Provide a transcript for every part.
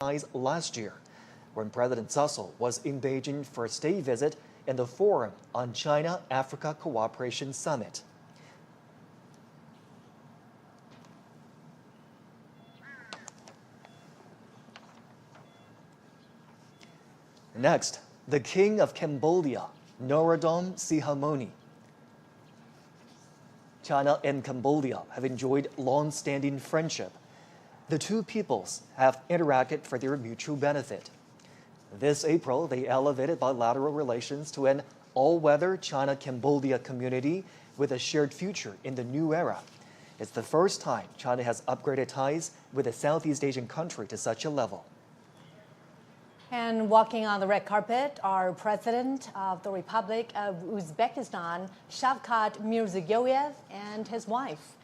last year, when President Xi was in Beijing for a state visit in the Forum on China-Africa Cooperation Summit. Next, the King of Cambodia, Norodom Sihamoni. China and Cambodia have enjoyed long-standing friendship. The two peoples have interacted for their mutual benefit. This April, they elevated bilateral relations to an all-weather China-Cambodia community with a shared future in the new era. It's the first time China has upgraded ties with a Southeast Asian country to such a level. And walking on the red carpet are President of the Republic of Uzbekistan, Shavkat Mirziyoyev, and his wife.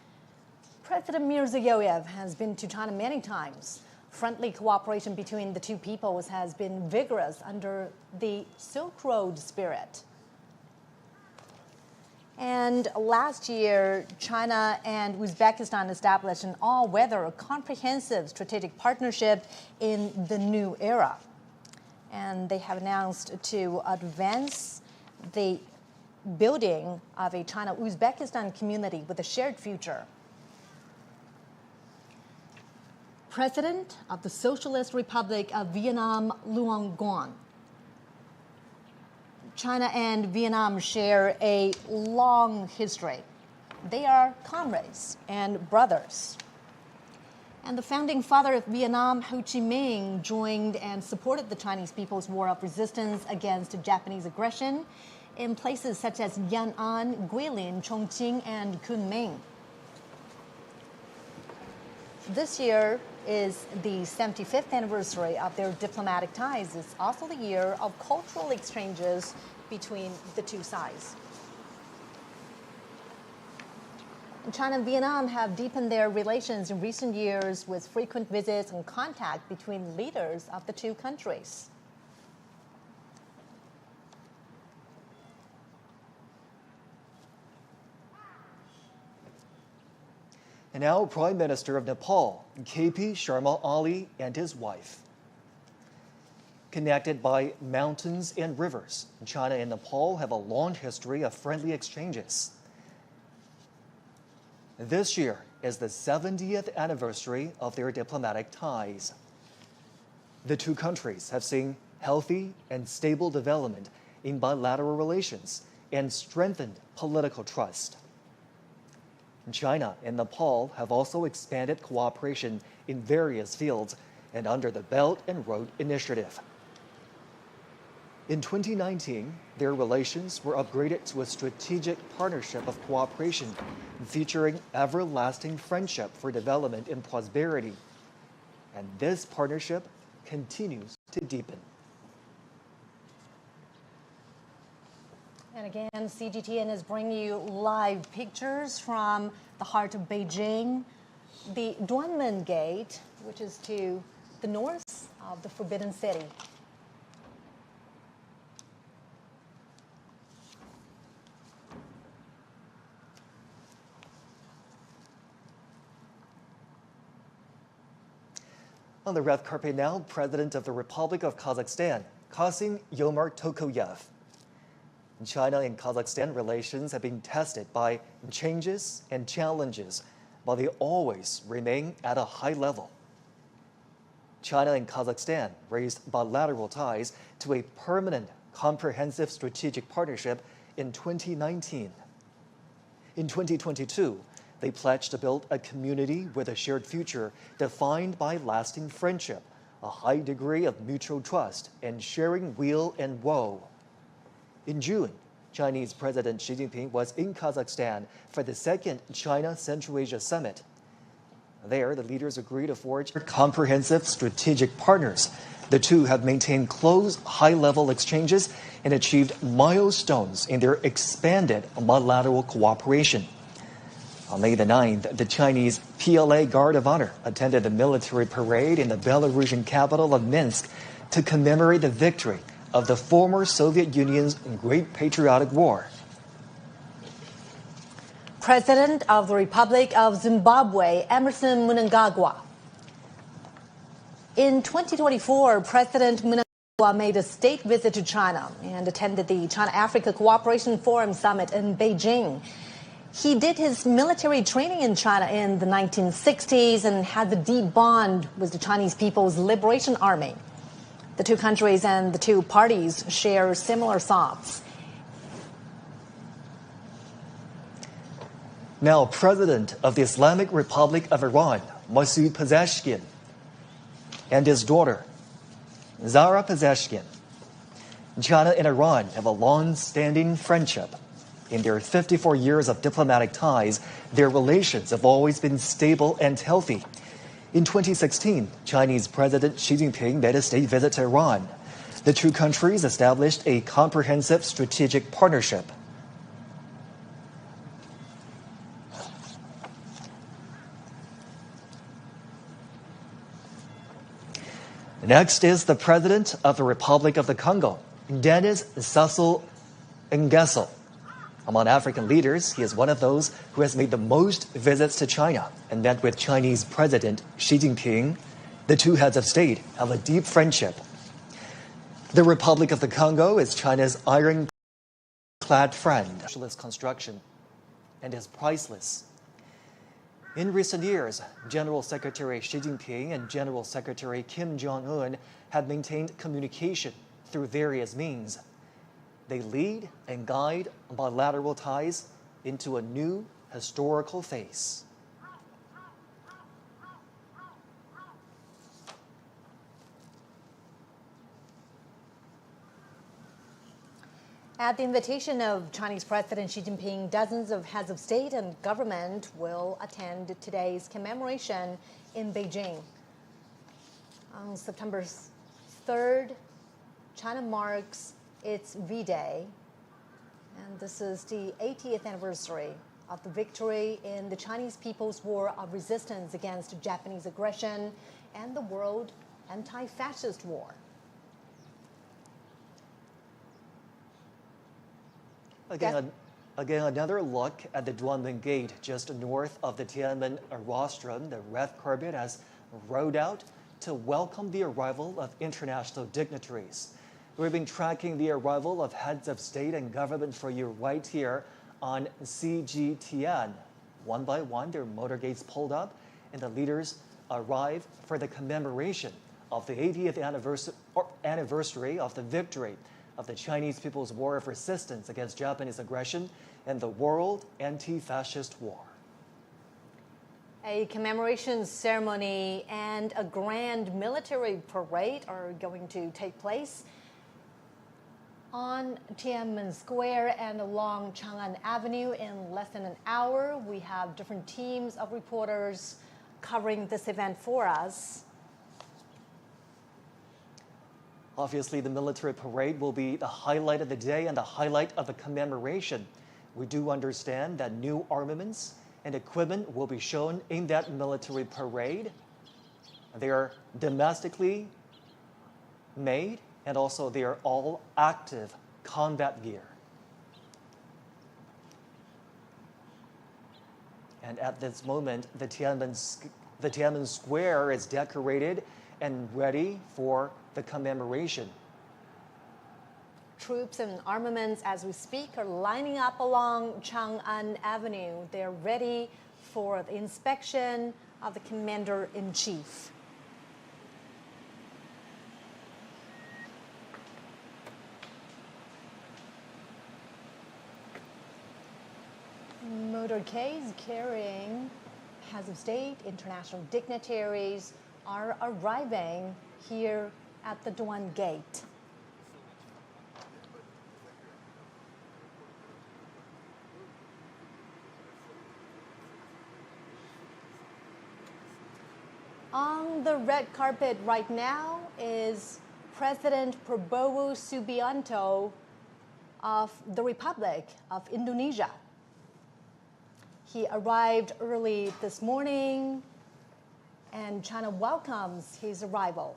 President Mirziyoyev has been to China many times. Friendly cooperation between the two peoples has been vigorous under the Silk Road spirit. And last year, China and Uzbekistan established an all-weather comprehensive strategic partnership in the new era. And they have announced to advance the building of a China-Uzbekistan community with a shared future. President of the Socialist Republic of Vietnam, Luong Quan. China and Vietnam share a long history. They are comrades and brothers. And the founding father of Vietnam, Ho Chi Minh, joined and supported the Chinese people's war of resistance against Japanese aggression in places such as Yan An, Guilin, Chongqing, and Kunming. This year is the 75th anniversary of their diplomatic ties. It's also the year of cultural exchanges between the two sides. China and Vietnam have deepened their relations in recent years with frequent visits and contact between leaders of the two countries. And now, Prime Minister of Nepal, KP Sharma Ali, and his wife. Connected by mountains and rivers, China and Nepal have a long history of friendly exchanges. This year is the 70th anniversary of their diplomatic ties. The two countries have seen healthy and stable development in bilateral relations and strengthened political trust. China and Nepal have also expanded cooperation in various fields and under the Belt and Road Initiative. In 2019, their relations were upgraded to a strategic partnership of cooperation featuring everlasting friendship for development and prosperity. And this partnership continues to deepen. And again, CGTN is bringing you live pictures from the heart of Beijing, the Duanmen Gate, which is to the north of the Forbidden City. On the red carpet now, President of the Republic of Kazakhstan, Kassym-Jomart Tokayev. China and Kazakhstan relations have been tested by changes and challenges, but they always remain at a high level. China and Kazakhstan raised bilateral ties to a permanent, comprehensive strategic partnership in 2019. In 2022, they pledged to build a community with a shared future defined by lasting friendship, a high degree of mutual trust, and sharing weal and woe. In June, Chinese President Xi Jinping was in Kazakhstan for the second China-Central Asia Summit. There, the leaders agreed to forge comprehensive strategic partners. The two have maintained close, high-level exchanges and achieved milestones in their expanded bilateral cooperation. On May the 9th, the Chinese PLA Guard of Honor attended the military parade in the Belarusian capital of Minsk to commemorate the victory of the former Soviet Union's Great Patriotic War. President of the Republic of Zimbabwe, Emmerson Mnangagwa. In 2024, President made a state visit to China and attended the China-Africa Cooperation Forum Summit in Beijing. He did his military training in China in the 1960s and had a deep bond with the Chinese People's Liberation Army. The two countries and the two parties share similar thoughts. Now, President of the Islamic Republic of Iran, Masoud Pezeshkian, and his daughter, Zahra Pezeshkian. China and Iran have a long-standing friendship. In their 54 years of diplomatic ties, their relations have always been stable and healthy. In 2016, Chinese President Xi Jinping made a state visit to Iran. The two countries established a comprehensive strategic partnership. Next is the President of the Republic of the Congo, Denis Sassou Nguesso. Among African leaders, he is one of those who has made the most visits to China and met with Chinese President Xi Jinping. The two heads of state have a deep friendship. The Republic of the Congo is China's iron-clad friend. Socialist construction and is priceless. In recent years, General Secretary Xi Jinping and General Secretary Kim Jong Un have maintained communication through various means. They lead and guide bilateral ties into a new historical phase. At the invitation of Chinese President Xi Jinping, dozens of heads of state and government will attend today's commemoration in Beijing. On September 3rd, China marks its V-Day, and this is the 80th anniversary of the victory in the Chinese People's War of Resistance against Japanese aggression and the World Anti-Fascist War. Again, another look at the Duanmen Gate just north of the Tiananmen rostrum. The red carpet has rolled out to welcome the arrival of international dignitaries. We've been tracking the arrival of heads of state and government for you right here on CGTN. One by one, their motorcades pulled up, and the leaders arrive for the commemoration of the 80th anniversary of the victory of the Chinese People's War of Resistance against Japanese aggression and the World Anti-Fascist War. A commemoration ceremony and a grand military parade are going to take place on Tiananmen Square and along Chang'an Avenue in less than an hour. We have different teams of reporters covering this event for us. Obviously, the military parade will be the highlight of the day and the highlight of the commemoration. We do understand that new armaments and equipment will be shown in that military parade. They are domestically made, and also they are all active combat gear. And at this moment, the Tiananmen Square is decorated and ready for the commemoration. Troops and armaments, as we speak, are lining up along Chang'an Avenue. They're ready for the inspection of the Commander-in-Chief. Motorcades carrying heads of state, international dignitaries are arriving here at the Duan Gate. On the red carpet right now is President Prabowo Subianto of the Republic of Indonesia. He arrived early this morning, and China welcomes his arrival.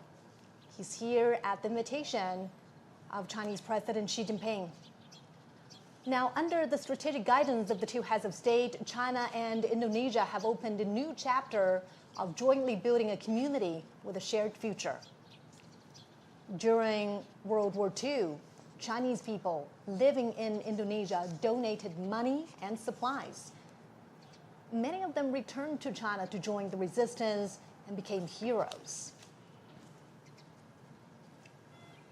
He's here at the invitation of Chinese President Xi Jinping. Now, under the strategic guidance of the two heads of state, China and Indonesia have opened a new chapter of jointly building a community with a shared future. During World War II, Chinese people living in Indonesia donated money and supplies. Many of them returned to China to join the resistance and became heroes.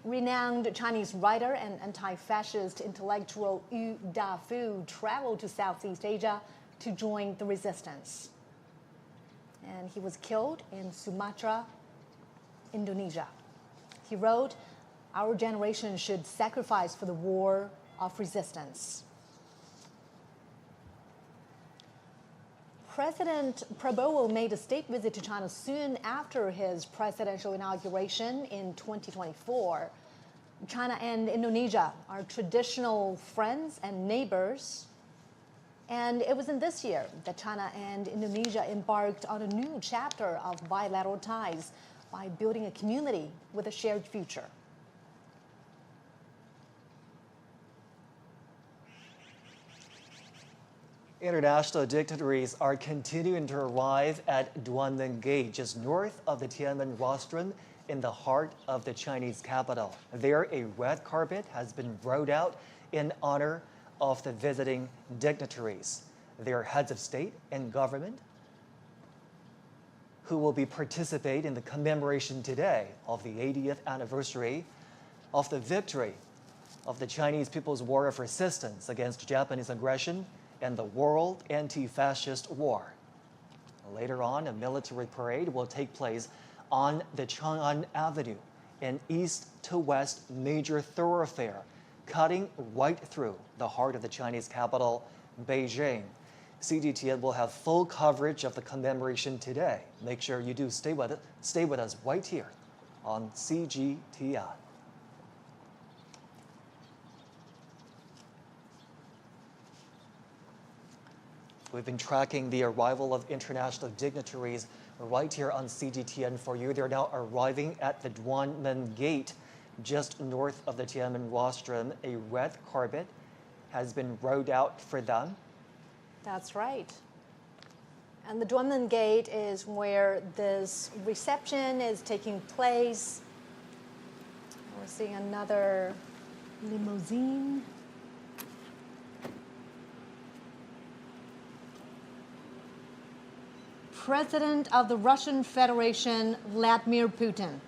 Renowned Chinese writer and anti-fascist intellectual Yu Dafu traveled to Southeast Asia to join the resistance. And he was killed in Sumatra, Indonesia. He wrote, "Our generation should sacrifice for the war of resistance." President Prabowo made a state visit to China soon after his presidential inauguration in 2024. China and Indonesia are traditional friends and neighbors. And it was in this year that China and Indonesia embarked on a new chapter of bilateral ties by building a community with a shared future. International dignitaries are continuing to arrive at Duanmen Gate, just north of the Tiananmen rostrum in the heart of the Chinese capital. There, a red carpet has been rolled out in honor of the visiting dignitaries. They are heads of state and government who will be participating in the commemoration today of the 80th anniversary of the victory of the Chinese People's War of Resistance against Japanese aggression and the World Anti-Fascist War. Later on, a military parade will take place on the Chang'an Avenue, an east-to-west major thoroughfare, cutting right through the heart of the Chinese capital, Beijing. CGTN will have full coverage of the commemoration today. Make sure you do stay with us right here on CGTN. We've been tracking the arrival of international dignitaries right here on CGTN for you. They're now arriving at the Duanmen Gate, just north of the Tiananmen rostrum. A red carpet has been rolled out for them. That's right. And the Duanmen Gate is where this reception is taking place. We're seeing another limousine. President of the Russian Federation, Vladimir Putin.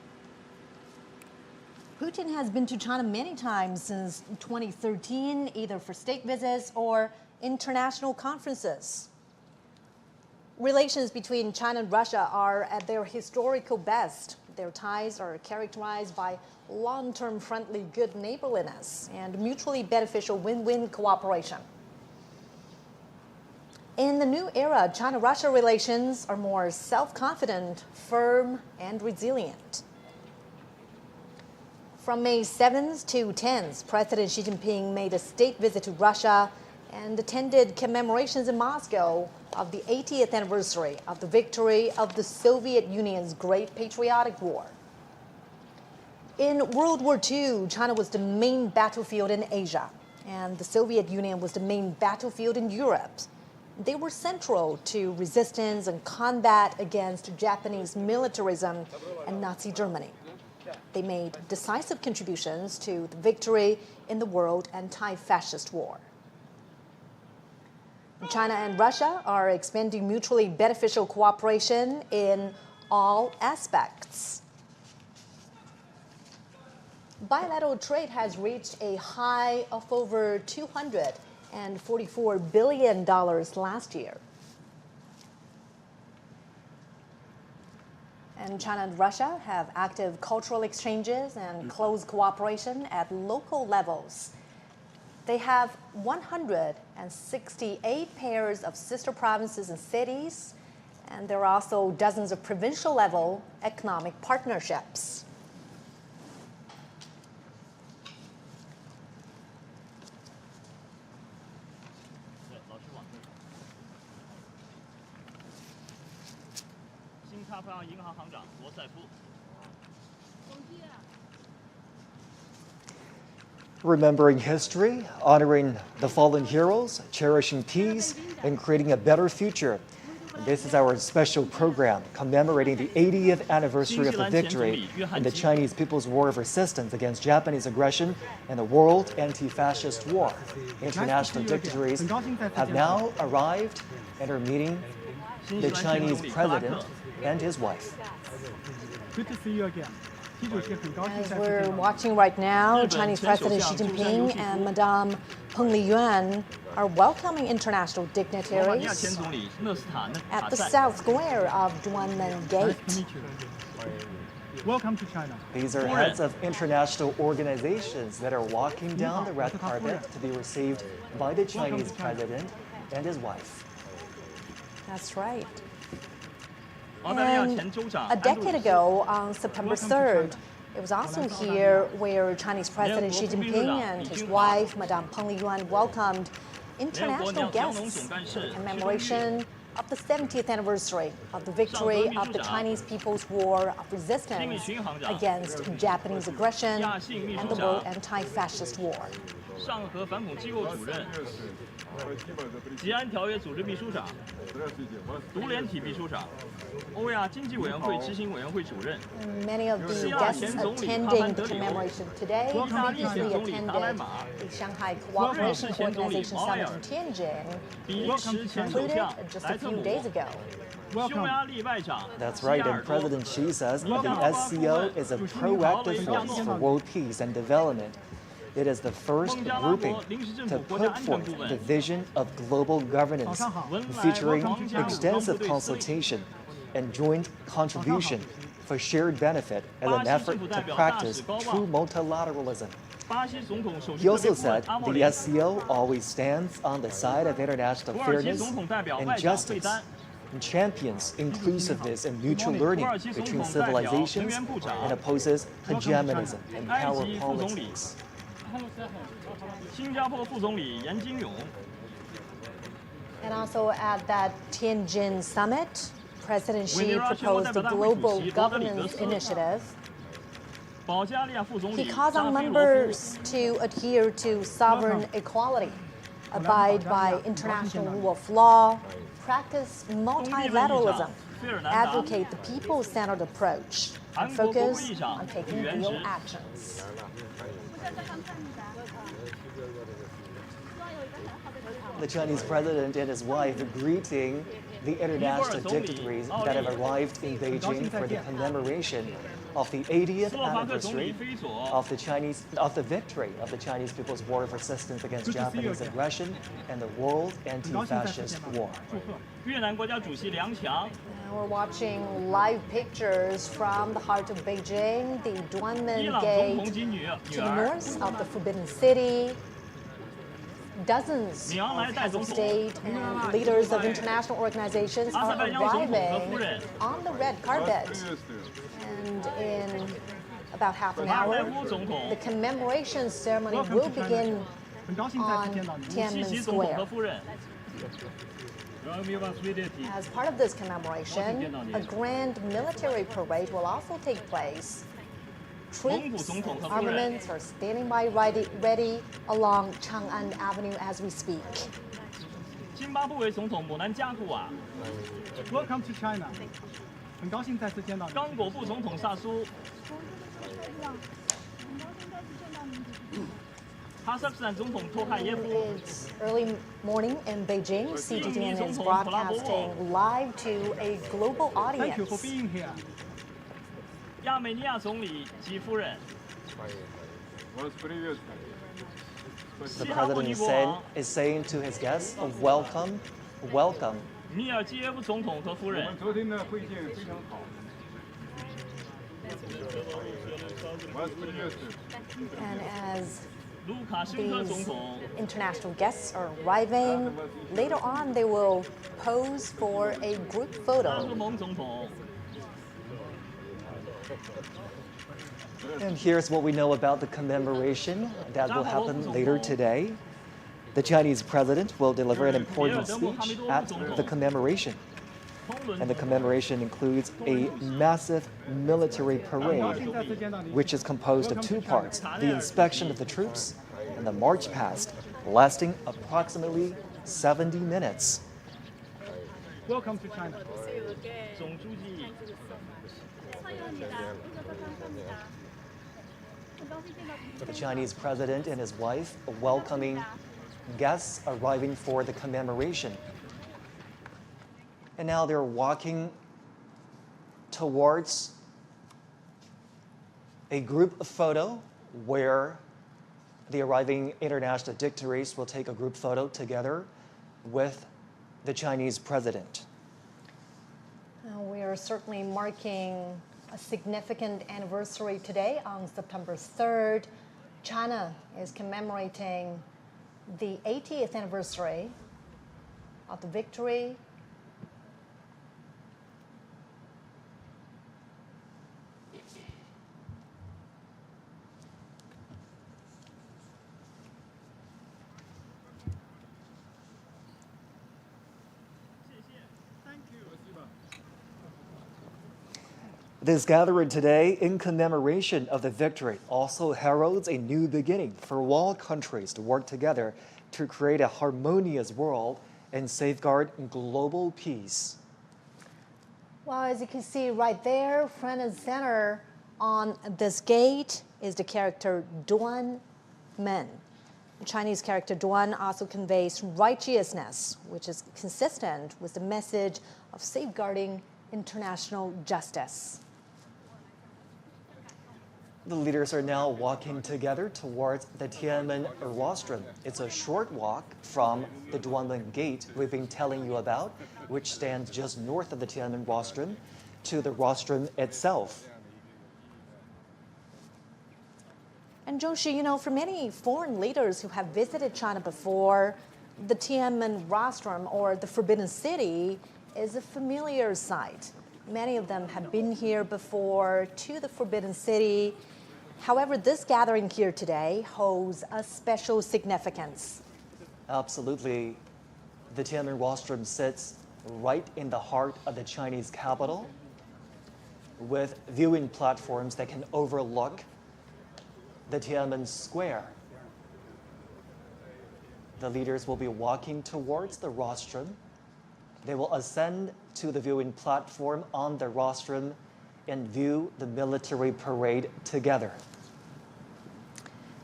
Putin has been to China many times since 2013, either for state visits or international conferences. Relations between China and Russia are at their historical best. Their ties are characterized by long-term friendly good neighborliness and mutually beneficial win-win cooperation. In the new era, China-Russia relations are more self-confident, firm, and resilient. From May 7th to 10th, President Xi Jinping made a state visit to Russia and attended commemorations in Moscow of the 80th anniversary of the victory of the Soviet Union's Great Patriotic War. In World War II, China was the main battlefield in Asia, and the Soviet Union was the main battlefield in Europe. They were central to resistance and combat against Japanese militarism and Nazi Germany. They made decisive contributions to the victory in the World Anti-Fascist War. China and Russia are expanding mutually beneficial cooperation in all aspects. Bilateral trade has reached a high of over $244 billion last year. And China and Russia have active cultural exchanges and close cooperation at local levels. They have 168 pairs of sister provinces and cities, and there are also dozens of provincial-level economic partnerships. Remembering history, honoring the fallen heroes, cherishing peace, and creating a better future. This is our special program commemorating the 80th anniversary of the victory in the Chinese People's War of Resistance against Japanese aggression and the World Anti-Fascist War. International dignitaries have now arrived and are meeting the Chinese president and his wife. Good to see you again. As we're watching right now, Chinese President Xi Jinping and Madame Peng Liyuan are welcoming international dignitaries at the South Square of Tiananmen Gate. Welcome to China. These are heads of international organizations that are walking down the red carpet to be received by the Chinese president and his wife. That's right. And a decade ago, on September 3rd, it was also here where Chinese President Xi Jinping and his wife, Madame Peng Liyuan, welcomed international guests to the commemoration of the 70th anniversary of the victory of the Chinese People's War of Resistance against Japanese aggression and the World Anti-Fascist War. 上合反恐机构主任、吉安条约组织秘书长、独联体秘书长、欧亚经济委员会执行委员会主任。 Many of the guests attending the commemoration today previously attended the Shanghai Cooperation Organization Summit in Tianjin, which concluded just a few days ago. That's right, and President Xi says the SCO is a proactive force for world peace and development. It is the first grouping to put forth the vision of global governance, featuring extensive consultation and joint contribution for shared benefit as an effort to practice true multilateralism. He also said the SCO always stands on the side of international fairness and justice, and champions inclusiveness and mutual learning between civilizations, and opposes hegemonism and power politics. 新加坡副总理严金勇。 And also at that Tianjin summit, President Xi proposed a global governance initiative. He called on members to adhere to sovereign equality, abide by international rule of law, practice multilateralism, advocate the people-centered approach, and focus on taking real actions. The Chinese president and his wife greeting the international dignitaries that have arrived in Beijing for the commemoration of the 80th anniversary of the victory of the Chinese People's War of Resistance against Japanese aggression and the World Anti-Fascist War. Now we're watching live pictures from the heart of Beijing, the Tiananmen Gate, to the north of the Forbidden City. Dozens of heads of state and leaders of international organizations are arriving on the red carpet. And in about half an hour, the commemoration ceremony will begin on Tiananmen Square. As part of this commemoration, a grand military parade will also take place. Troops and armaments are standing by ready along Chang'an Avenue as we speak. Welcome to China. 很高兴再次见到你。刚果副总统萨苏。哈萨克斯坦总统托卡耶夫。 It's early morning in Beijing. CGTN is broadcasting live to a global Thank you for audience. being here. 亚美尼亚总理吉夫人。 The president is saying to his guests, welcome, welcome. 米尔基耶夫总统和夫人。 昨天的会见非常好。 And as 卢卡申科总 these 统。 international guests are arriving, later on they will pose for a group 阿赫 photo. 蒙总统。 And here's what we know about the commemoration that will happen later today. The Chinese president will deliver an important speech at the commemoration. And the commemoration includes a massive military parade, which is composed of two parts, the inspection of the troops and the march past, lasting approximately 70 minutes. Welcome to China. 总书记 The Chinese president and his wife welcoming guests arriving for the commemoration. And now they're walking towards a group photo where the arriving international dignitaries will take a group photo together with the Chinese president. We are certainly marking a significant anniversary today on September 3rd. China is commemorating the 80th anniversary of the victory This gathering today in commemoration of the victory also heralds a new beginning for all countries to work together to create a harmonious world and safeguard global peace. Well, as you can see right there, front and center on this gate is the character Duan Men. The Chinese character Duan also conveys righteousness, which is consistent with the message of safeguarding international justice. The leaders are now walking together towards the Tiananmen rostrum. It's a short walk from the Duanmen Gate we've been telling you about, which stands just north of the Tiananmen rostrum, to the rostrum itself. And Joshi, you know, for many foreign leaders who have visited China before, the Tiananmen rostrum, or the Forbidden City, is a familiar sight. Many of them have been here before to the Forbidden City. However, this gathering here today holds a special significance. Absolutely. The Tiananmen rostrum sits right in the heart of the Chinese capital, with viewing platforms that can overlook the Tiananmen Square. The leaders will be walking towards the rostrum. They will ascend to the viewing platform on the rostrum and view the military parade together.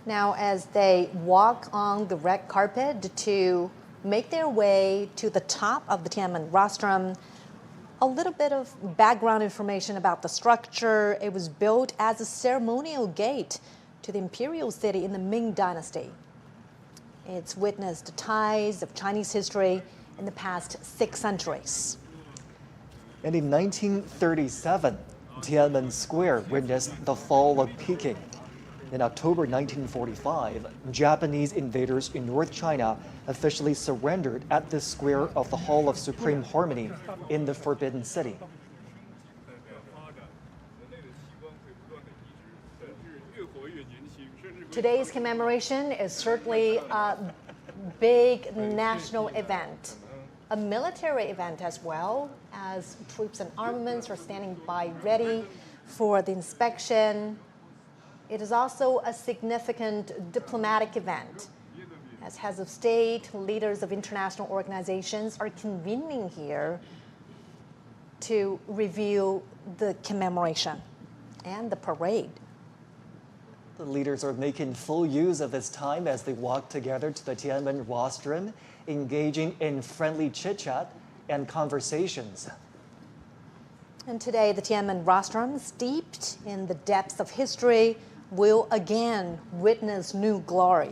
Now, as they walk on the red carpet to make their way to the top of the Tiananmen rostrum, a little bit of background information about the structure. It was built as a ceremonial gate to the imperial city in the Ming Dynasty. It's witnessed the ties of Chinese history in the past 6 centuries. And in 1937, Tiananmen Square witnessed the fall of Peking. In October 1945, Japanese invaders in North China officially surrendered at the square of the Hall of Supreme Harmony in the Forbidden City. Today's commemoration is certainly a big national event, a military event as well, as troops and armaments are standing by ready for the inspection. It is also a significant diplomatic event, as heads of state, leaders of international organizations are convening here to review the commemoration and the parade. The leaders are making full use of this time as they walk together to the Tiananmen rostrum, engaging in friendly chit-chat and conversations. And today, the Tiananmen rostrum, steeped in the depths of history, will again witness new glory.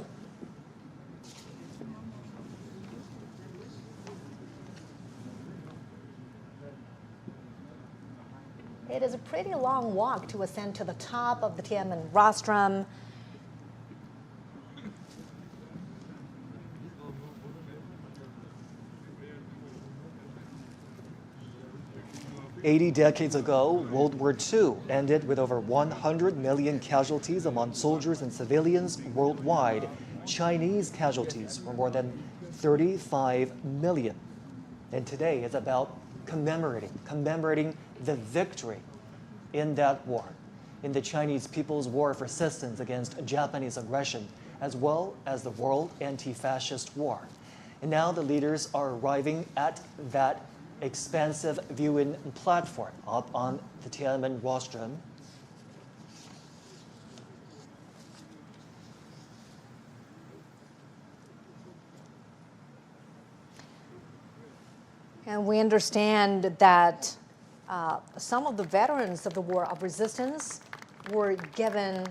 It is a pretty long walk to ascend to the top of the Tiananmen rostrum. "80 decades ago, World War II ended with over 100 million casualties among soldiers and civilians worldwide. Chinese casualties were more than 35 million. And today is about commemorating the victory in that war, in the Chinese people's war of resistance against Japanese aggression, as well as the World Anti-Fascist War. And now the leaders are arriving at that expansive viewing platform up on the Tiananmen rostrum. And we understand that some of the veterans of the War of Resistance were given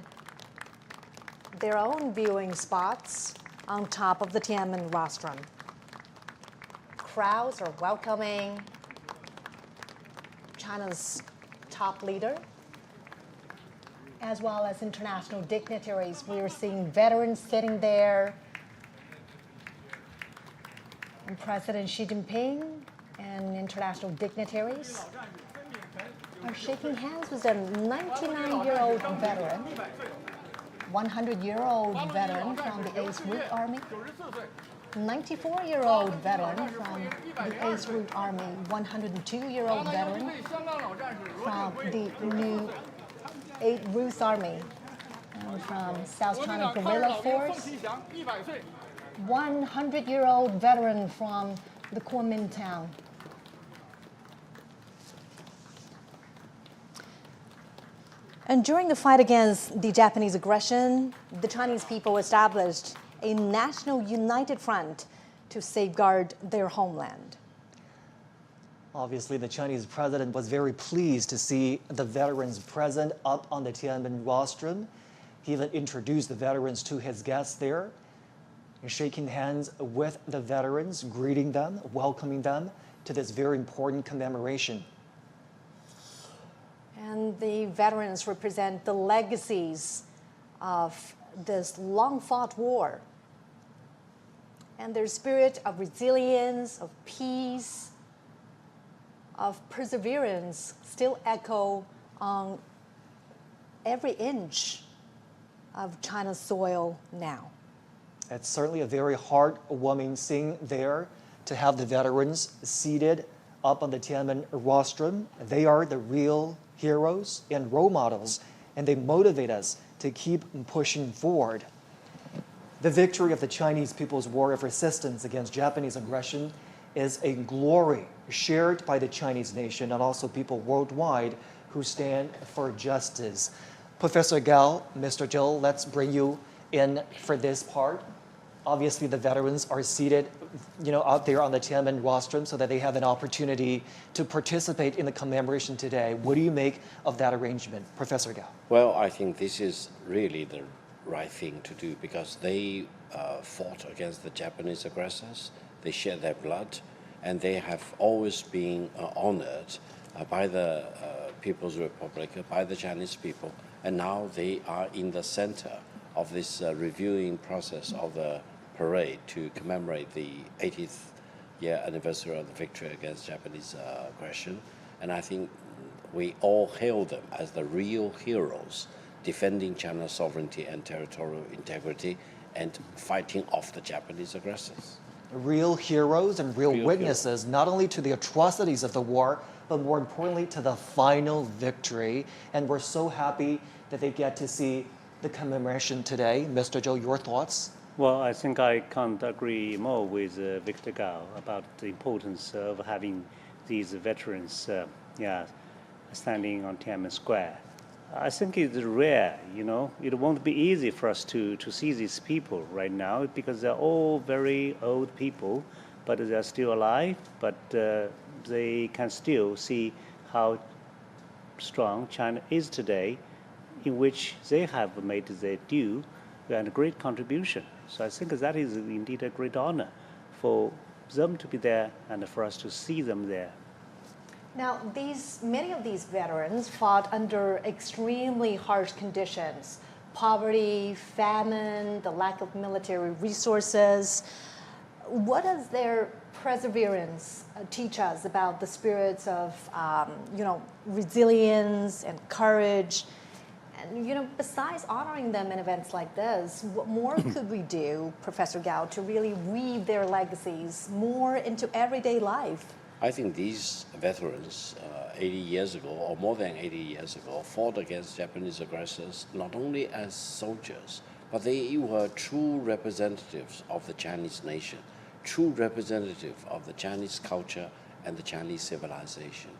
their own viewing spots on top of the Tiananmen rostrum. Crowds are welcoming China's top leader, as well as international dignitaries. We are seeing veterans sitting there, and President Xi Jinping and international dignitaries are shaking hands with a 99-year-old veteran, 100-year-old veteran from the 8th Route Army, 94-year-old veteran from the 8th Route Army, 102-year-old veteran from the new 8th Route Army, and from South China Guerrilla Force, 100-year-old veteran from the Kuomintang. And during the fight against the Japanese aggression, the Chinese people established a national united front to safeguard their homeland. Obviously, the Chinese president was very pleased to see the veterans present up on the Tiananmen rostrum. He even introduced the veterans to his guests there, shaking hands with the veterans, greeting them, welcoming them to this very important commemoration. And the veterans represent the legacies of this long-fought war. And their spirit of resilience, of peace, of perseverance still echo on every inch of China's soil now. It's certainly a very heartwarming scene there to have the veterans seated up on the Tiananmen rostrum. They are the real heroes and role models, and they motivate us to keep pushing forward. The victory of the Chinese People's War of Resistance against Japanese aggression is a glory shared by the Chinese nation and also people worldwide who stand for justice. Professor Gao, Mr. Zhou, let's bring you in for this part. Obviously, the veterans are seated, out there on the Tiananmen rostrum so that they have an opportunity to participate in the commemoration today. What do you make of that arrangement, Professor Gao? Well, I think this is really the right thing to do because they fought against the Japanese aggressors. They shed their blood, and they have always been honored by the People's Republic, by the Chinese people, and now they are in the center of this reviewing process of the parade to commemorate the 80th year anniversary of the victory against Japanese aggression. And I think we all hail them as the real heroes, defending China's sovereignty and territorial integrity and fighting off the Japanese aggressors. Real heroes and real witnesses, not only to the atrocities of the war, but more importantly to the final victory. And we're so happy that they get to see the commemoration today. Mr. Zhou, your thoughts? Well, I think I can't agree more with Victor Gao about the importance of having these veterans standing on Tiananmen Square. I think it's rare, It won't be easy for us to see these people right now because they're all very old people, but they're still alive, but they can still see how strong China is today, in which they have made their due and a great contribution. So I think that is indeed a great honor for them to be there and for us to see them there. Now, many of these veterans fought under extremely harsh conditions: poverty, famine, the lack of military resources. What does their perseverance teach us about the spirits of, resilience and courage? And, besides honoring them in events like this, what more could we do, Professor Gao, to really weave their legacies more into everyday life? I think these veterans 80 years ago, or more than 80 years ago, fought against Japanese aggressors not only as soldiers, but they were true representatives of the Chinese nation, true representative of the Chinese culture and the Chinese civilization.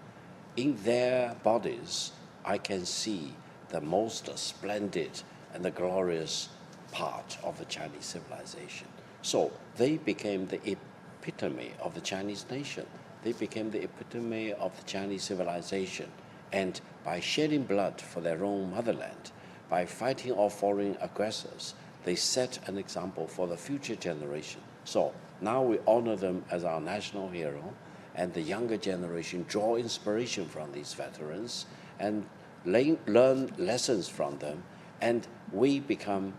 In their bodies, I can see the most splendid and the glorious part of the Chinese civilization. So they became the epitome of the Chinese nation. They became the epitome of the Chinese civilization. And by shedding blood for their own motherland, by fighting off foreign aggressors, they set an example for the future generation. So now we honor them as our national hero, and the younger generation draw inspiration from these veterans and learn lessons from them, and we become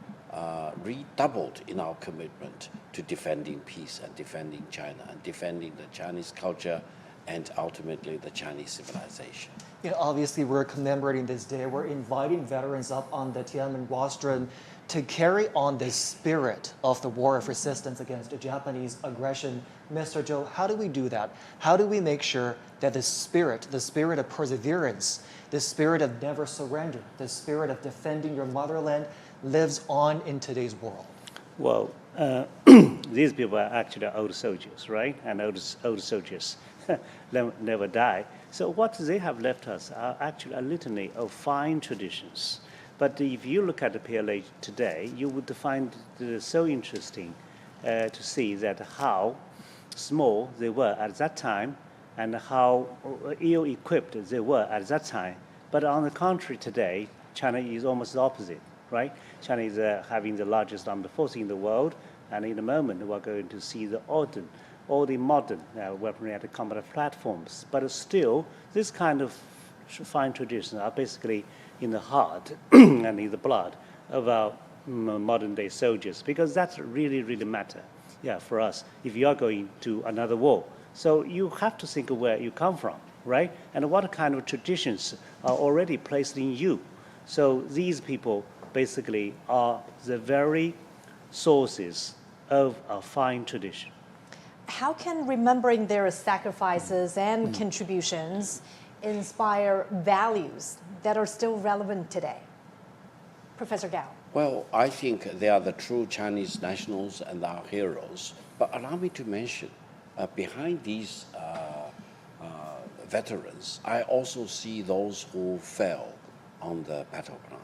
redoubled in our commitment to defending peace and defending China and defending the Chinese culture and ultimately the Chinese civilization. You know, obviously, we're commemorating this day. We're inviting veterans up on the Tiananmen rostrum to carry on the spirit of the war of resistance against the Japanese aggression. Mr. Zhou, how do we do that? How do we make sure that the spirit of perseverance, the spirit of never surrender, the spirit of defending your motherland lives on in today's world? Well, these people are actually old soldiers, right? And old soldiers never die. So what they have left us are actually a litany of fine traditions. But if you look at the PLA today, you would find it so interesting to see that how small they were at that time and how ill-equipped they were at that time. But on the contrary, today, China is almost the opposite, right? China is having the largest armed force in the world, and in a moment we're going to see all the modern weaponry and combat platforms. But still, this kind of fine traditions are basically in the heart and in the blood of our modern-day soldiers, because that's really, really matter, for us if you are going to another war. So you have to think of where you come from, right? And what kind of traditions are already placed in you. So these people basically are the very sources of a fine tradition. How can remembering their sacrifices and contributions inspire values that are still relevant today? Professor Gao. Well, I think they are the true Chinese nationals and our heroes. But allow me to mention, behind these veterans, I also see those who fell on the battleground,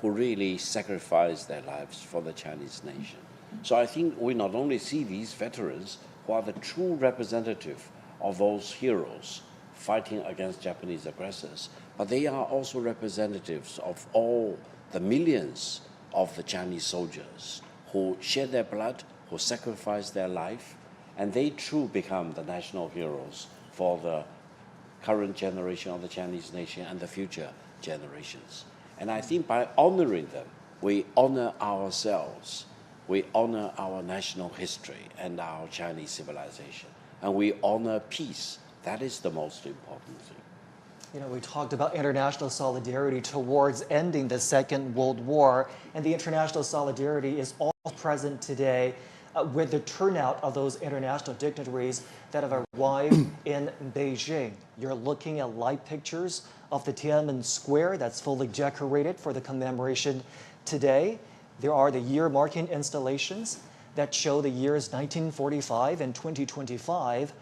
who really sacrificed their lives for the Chinese nation. So I think we not only see these veterans who are the true representative of those heroes fighting against Japanese aggressors, but they are also representatives of all the millions of the Chinese soldiers who shed their blood, who sacrificed their life, and they too become the national heroes for the current generation of the Chinese nation and the future generations. And I think by honoring them, we honor ourselves, we honor our national history and our Chinese civilization, and we honor peace. That is the most important thing. You know, we talked about international solidarity towards ending the Second World War, and the international solidarity is all present today with the turnout of those international dignitaries that have arrived in Beijing. You're looking at live pictures of the Tiananmen Square that's fully decorated for the commemoration today. There are the year-marking installations that show the years 1945 and 2025.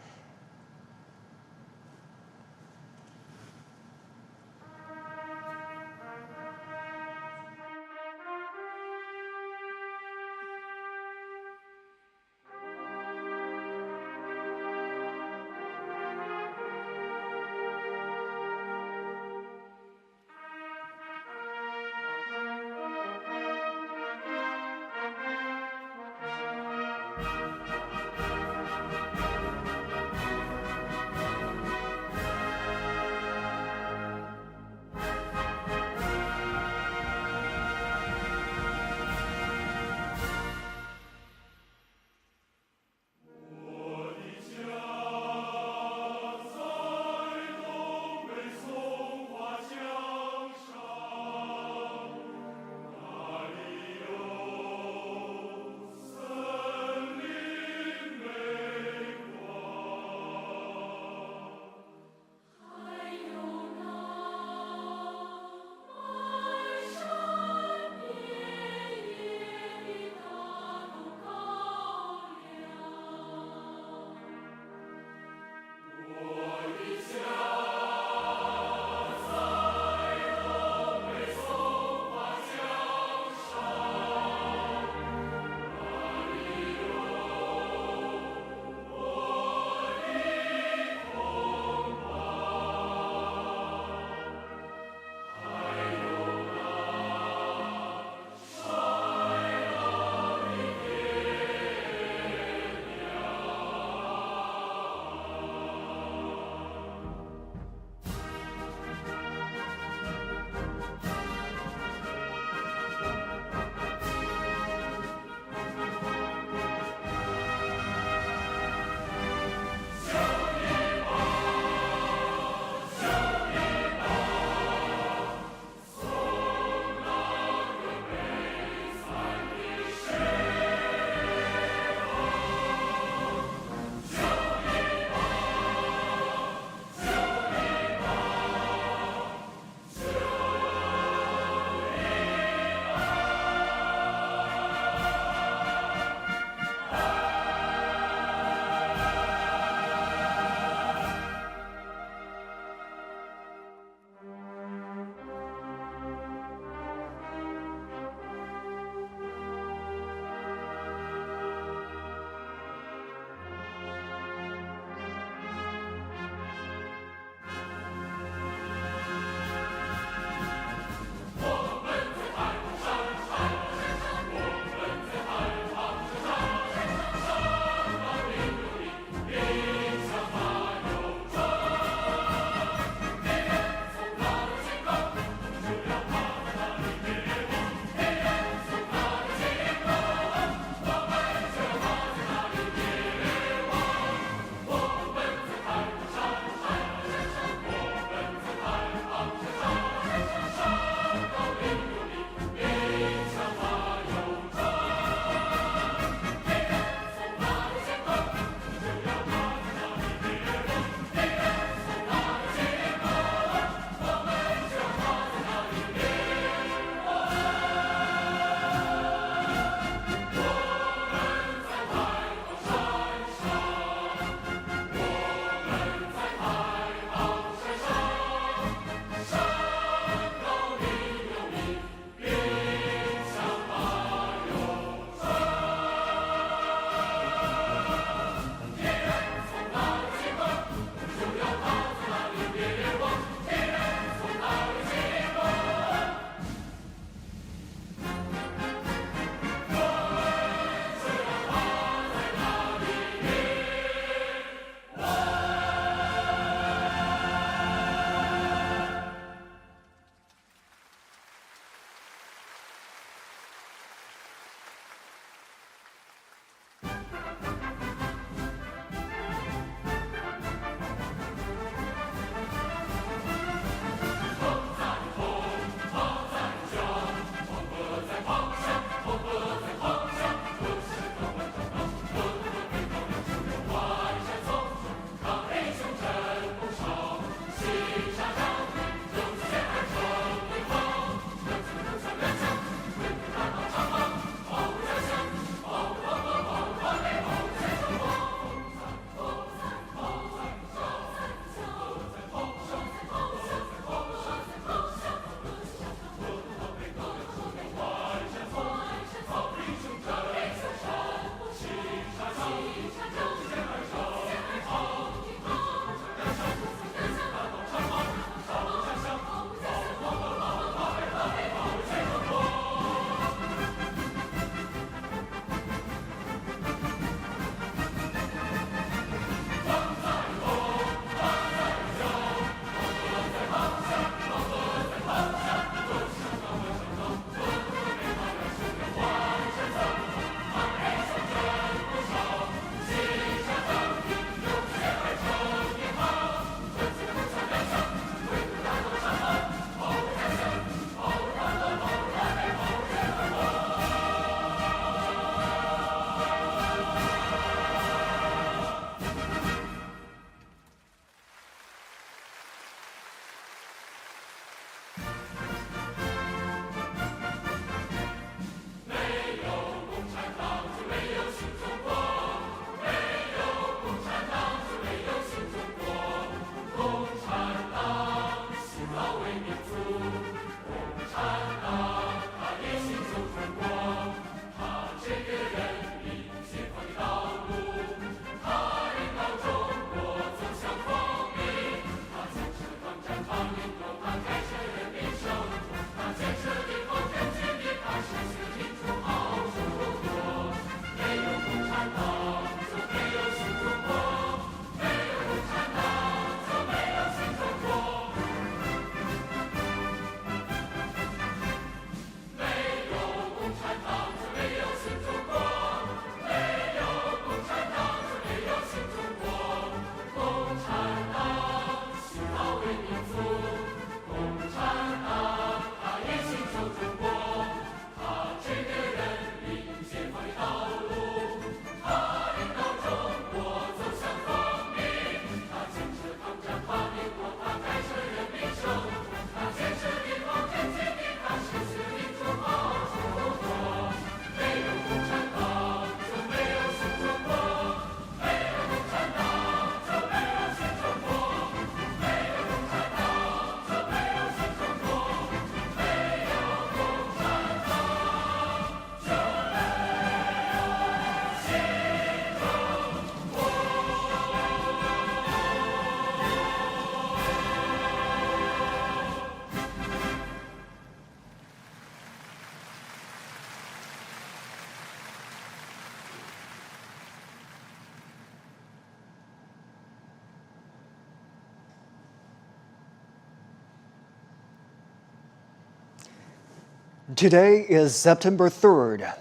Today is September 3rd.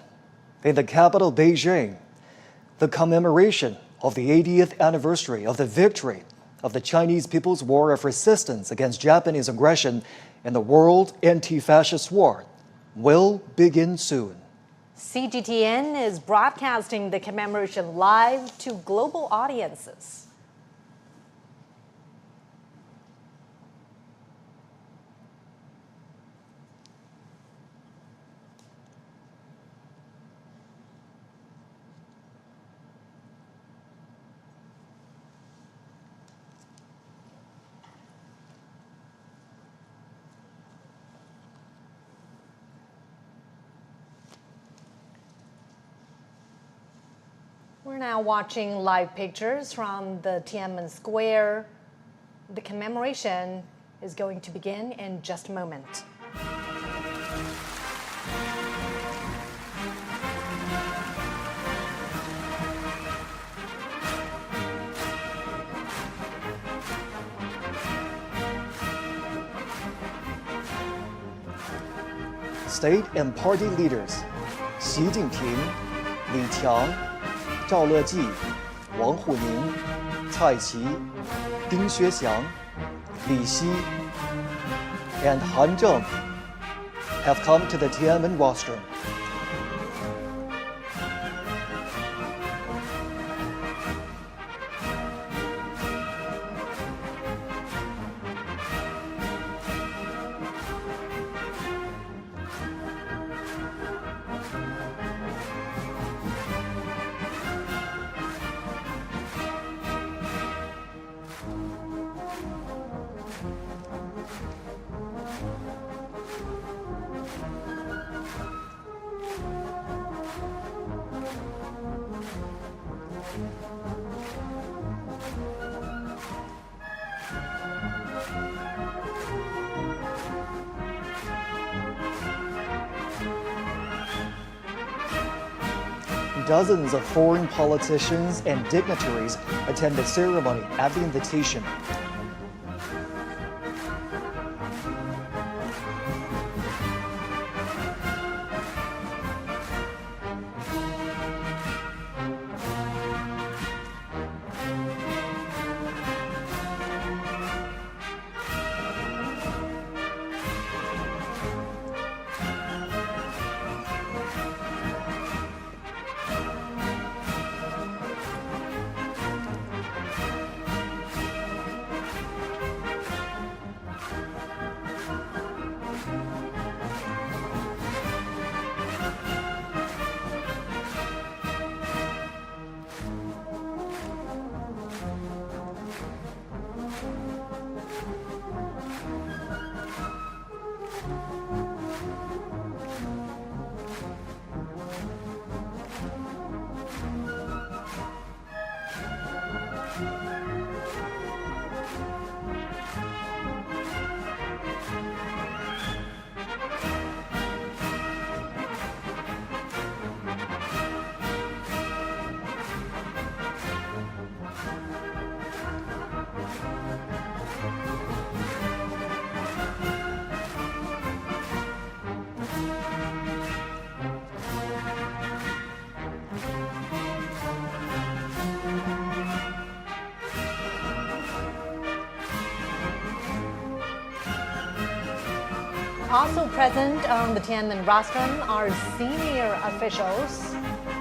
In the capital, Beijing, the commemoration of the 80th anniversary of the victory of the Chinese People's War of Resistance against Japanese aggression in the World Anti-Fascist War will begin soon. CGTN is broadcasting the commemoration live to global audiences. We're now watching live pictures from the Tiananmen Square. The commemoration is going to begin in just a moment. State and party leaders Xi Jinping, Li Qiang, Zhao Leji, Wang Huning, Cai Qi, Ding Xuexiang, Li Xi, and Han Zheng have come to the Tiananmen rostrum. Dozens of foreign politicians and dignitaries attend the ceremony at the invitation. Also present on the Tiananmen rostrum are senior officials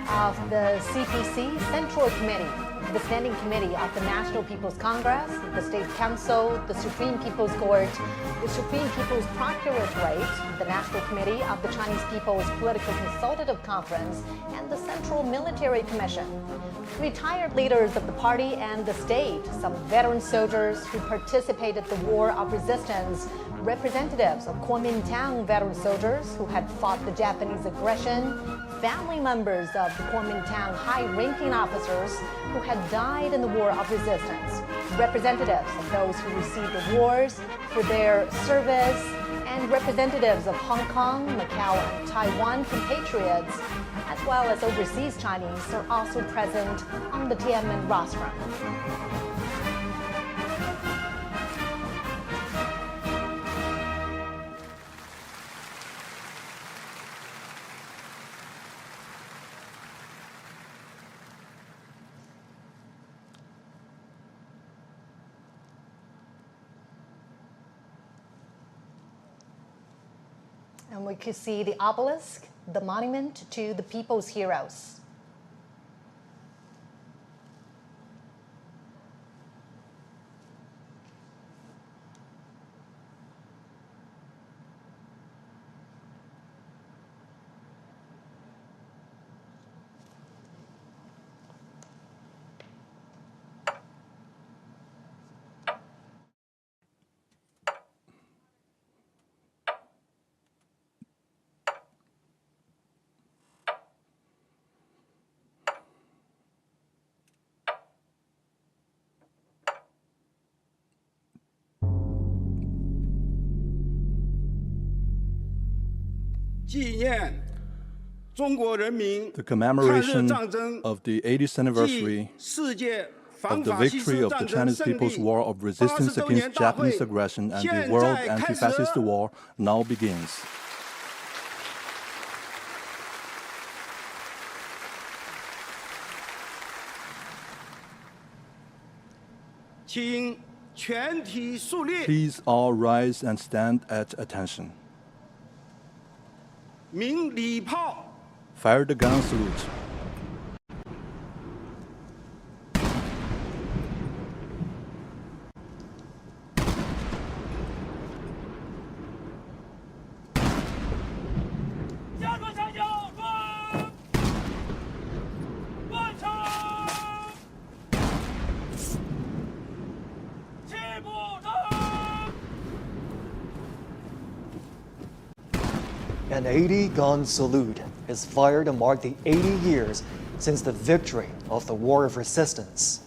of the CPC Central Committee, the Standing Committee of the National People's Congress, the State Council, the Supreme People's Court, the Supreme People's Procuratorate, the National Committee of the Chinese People's Political Consultative Conference, and the Central Military Commission. Retired leaders of the party and the state, some veteran soldiers who participated in the War of Resistance, representatives of Kuomintang veteran soldiers who had fought the Japanese aggression, family members of the Kuomintang high-ranking officers who had died in the War of Resistance, representatives of those who received awards for their service, and representatives of Hong Kong, Macau, and Taiwan compatriots, as well as overseas Chinese, are also present on the Tiananmen rostrum. And we could see the obelisk, the monument to the people's heroes. The commemoration of the 80th anniversary of the victory of the Chinese People's War of Resistance against Japanese aggression and the World Anti-Fascist War now begins. Please all rise and stand at attention. Fire the gun salute. An 80-gun salute is fired to mark the 80 years since the victory of the War of Resistance.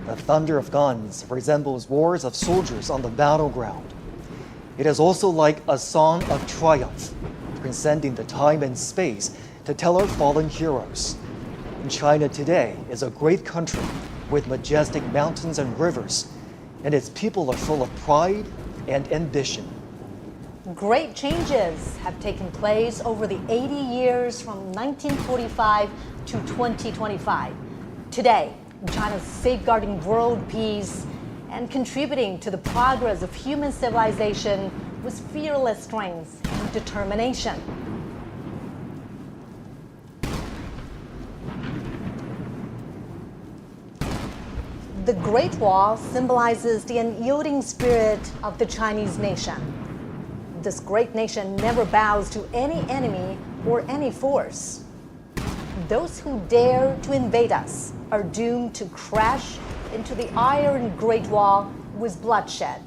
The thunder of guns resembles roars of soldiers on the battleground. It is also like a song of triumph, transcending the time and space to tell our fallen heroes. China today is a great country with majestic mountains and rivers, and its people are full of pride and ambition. Great changes have taken place over the 80 years from 1945 to 2025. Today, China is safeguarding world peace and contributing to the progress of human civilization with fearless strength and determination. The Great Wall symbolizes the unyielding spirit of the Chinese nation. This great nation never bows to any enemy or any force. Those who dare to invade us are doomed to crash into the Iron Great Wall with bloodshed.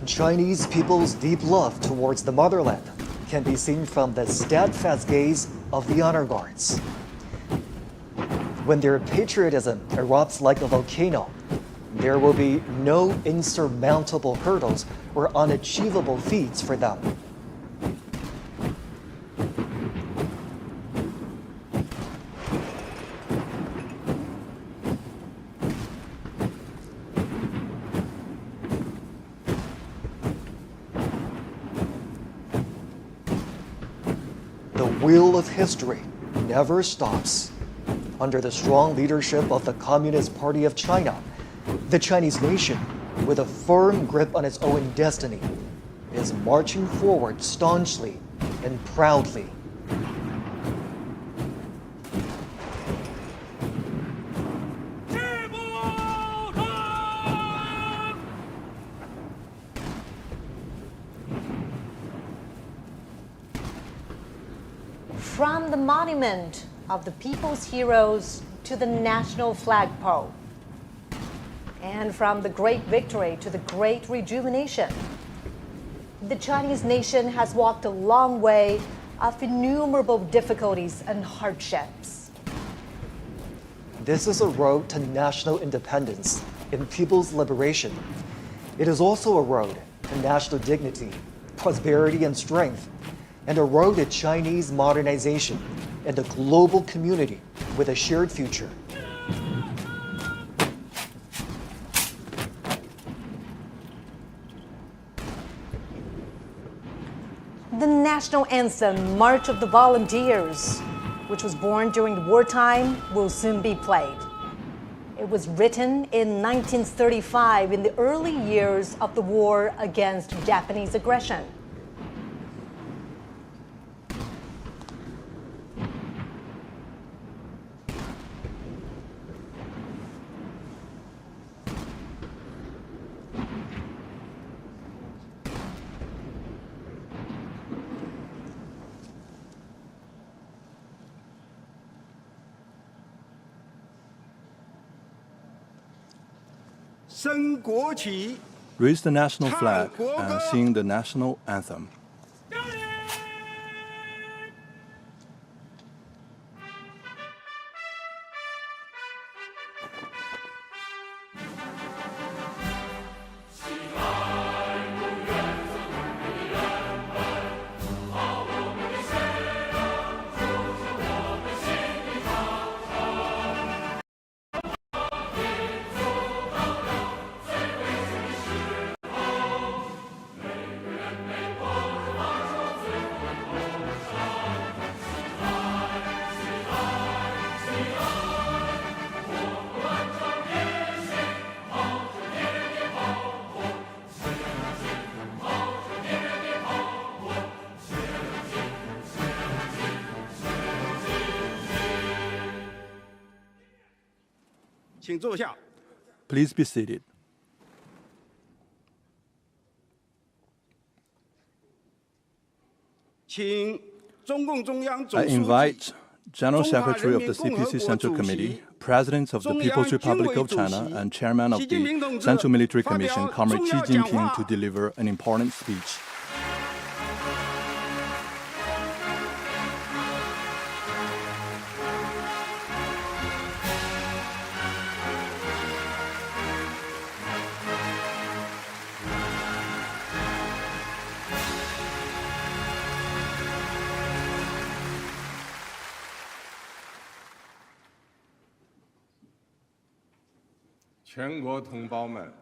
Chinese people's deep love towards the motherland can be seen from the steadfast gaze of the honor guards. When their patriotism erupts like a volcano, there will be no insurmountable hurdles or unachievable feats for them. The wheel of history never stops. Under the strong leadership of the Communist Party of China, the Chinese nation, with a firm grip on its own destiny, is marching forward staunchly and proudly. from the monument of the people's heroes to the national flagpole, and from the great victory to the great rejuvenation, the Chinese nation has walked a long way of innumerable difficulties and hardships. This is a road to national independence and people's liberation. It is also a road to national dignity, prosperity, and strength, and a road to Chinese modernization and a global community with a shared future. The national anthem, March of the Volunteers, which was born during wartime, will soon be played. It was written in 1935 in the early years of the war against Japanese aggression. Raise the national flag and sing the national anthem. Please be seated. I invite General Secretary of the CPC Central Committee, President of the People's Republic of China, and Chairman of the Central Military Commission, Comrade Xi Jinping, to deliver an important speech.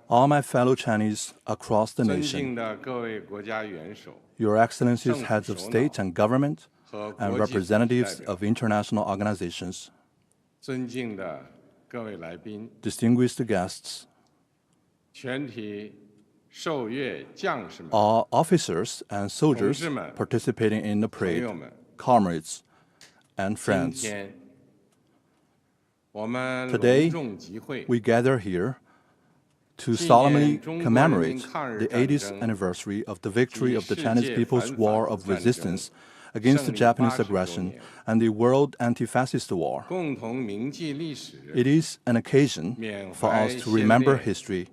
All my fellow Chinese across the nation, Your Excellencies, heads of state and government, and representatives of international organizations, distinguished guests, all officers and soldiers participating in the parade, comrades and friends. Today, we gather here to solemnly commemorate the 80th anniversary of the victory of the Chinese People's War of Resistance against the Japanese aggression and the World Anti-Fascist War. It is an occasion for us to remember history,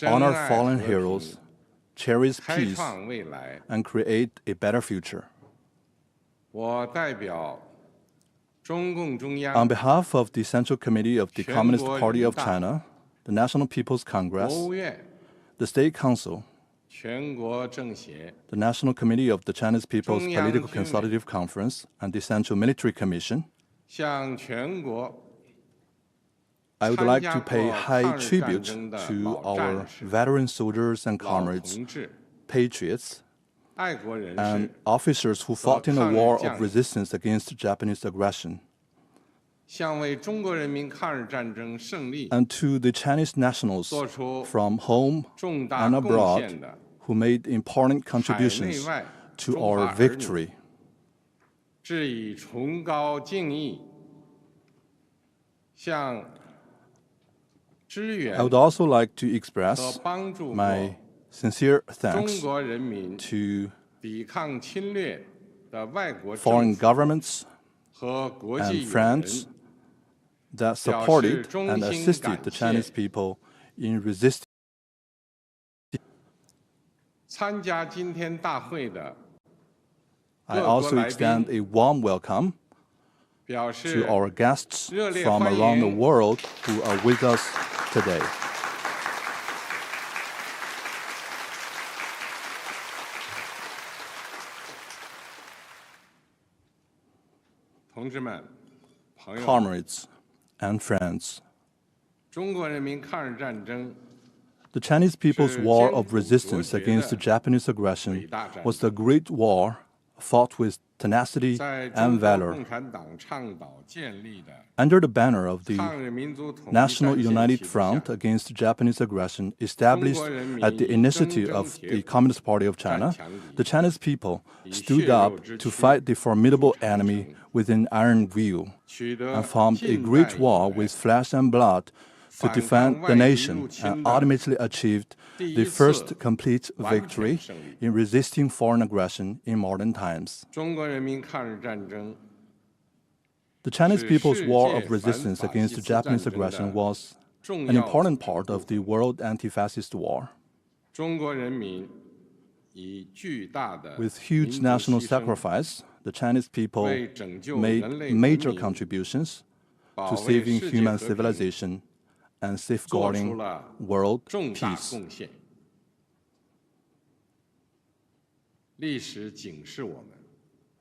honor fallen heroes, cherish peace, and create a better future. On behalf of the Central Committee of the Communist Party of China, the National People's Congress, the State Council, the National Committee of the Chinese People's Political Consultative Conference, and the Central Military Commission, I would like to pay high tribute to our veteran soldiers and comrades, patriots, and officers who fought in a war of resistance against Japanese aggression, and to the Chinese nationals from home and abroad who made important contributions to our victory. I would also like to express my sincere thanks to foreign governments and friends that supported and assisted the Chinese people in resisting. I also extend a warm welcome to our guests from around the world who are with us today. Comrades and friends, the Chinese people's war of resistance against the Japanese aggression was the great war fought with tenacity and valor. Under the banner of the National United Front against Japanese aggression, established at the initiative of the Communist Party of China, the Chinese people stood up to fight the formidable enemy with an iron will and formed a great war with flesh and blood to defend the nation, and ultimately achieved the first complete victory in resisting foreign aggression in modern times. The Chinese people's war of resistance against Japanese aggression was an important part of the world anti-fascist war. With huge national sacrifice, the Chinese people made major contributions to saving human civilization and safeguarding world peace.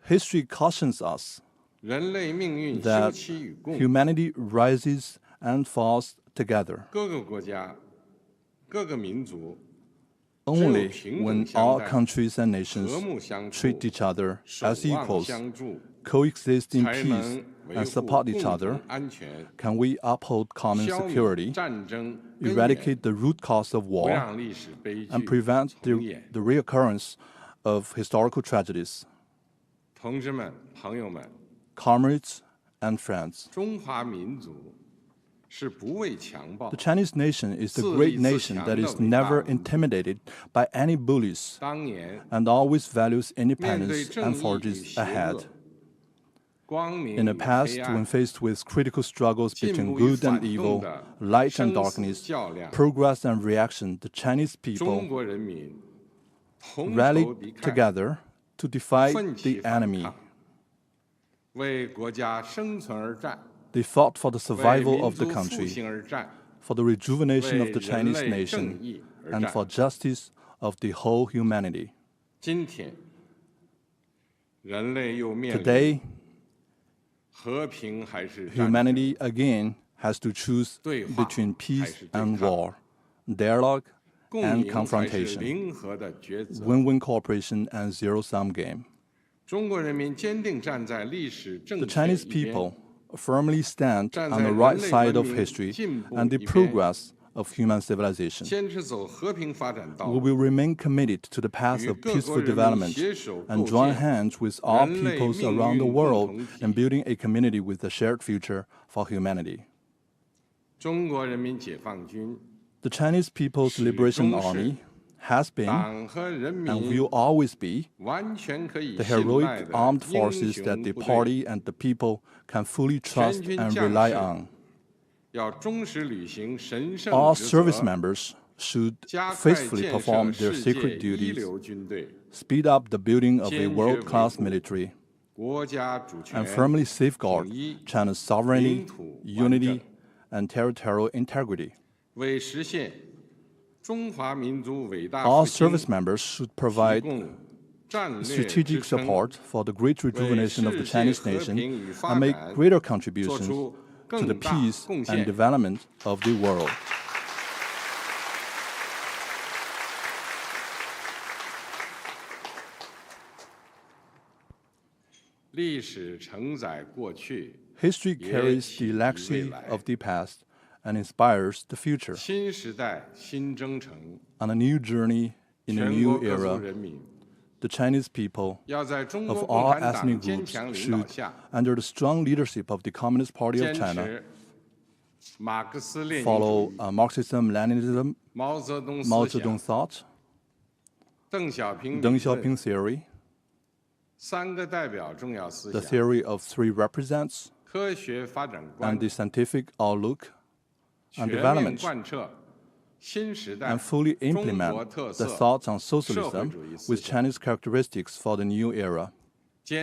History cautions us that humanity rises and falls together. Only when all countries and nations treat each other as equals, coexist in peace, and support each other, can we uphold common security, eradicate the root cause of war, and prevent the reoccurrence of historical tragedies. Comrades and friends, the Chinese nation is the great nation that is never intimidated by any bullies and always values independence and forges ahead. In the past, when faced with critical struggles between good and evil, light and darkness, progress and reaction, the Chinese people rallied together to defy the enemy. They fought for the survival of the country, for the rejuvenation of the Chinese nation, and for justice of the whole humanity. Today, humanity again has to choose between peace and war, dialogue and confrontation, win-win cooperation and zero-sum game. The Chinese people firmly stand on the right side of history and the progress of human civilization. We will remain committed to the path of peaceful development and join hands with all peoples around the world in building a community with a shared future for humanity. The Chinese People's Liberation Army has been and will always be the heroic armed forces that the party and the people can fully trust and rely on. All service members should faithfully perform their sacred duties, speed up the building of a world-class military, and firmly safeguard China's sovereignty, unity, and territorial integrity. All service members should provide strategic support for the great rejuvenation of the Chinese nation and make greater contributions to the peace and development of the world. History carries the legacy of the past and inspires the future. On a new journey in a new era, the Chinese people of all ethnic groups should, under the strong leadership of the Communist Party of China, follow Marxism, Leninism, Mao Zedong thought, Deng Xiaoping theory, The theory of three represents and the scientific outlook and development, and fully implement the thoughts on socialism with Chinese characteristics for the new era. We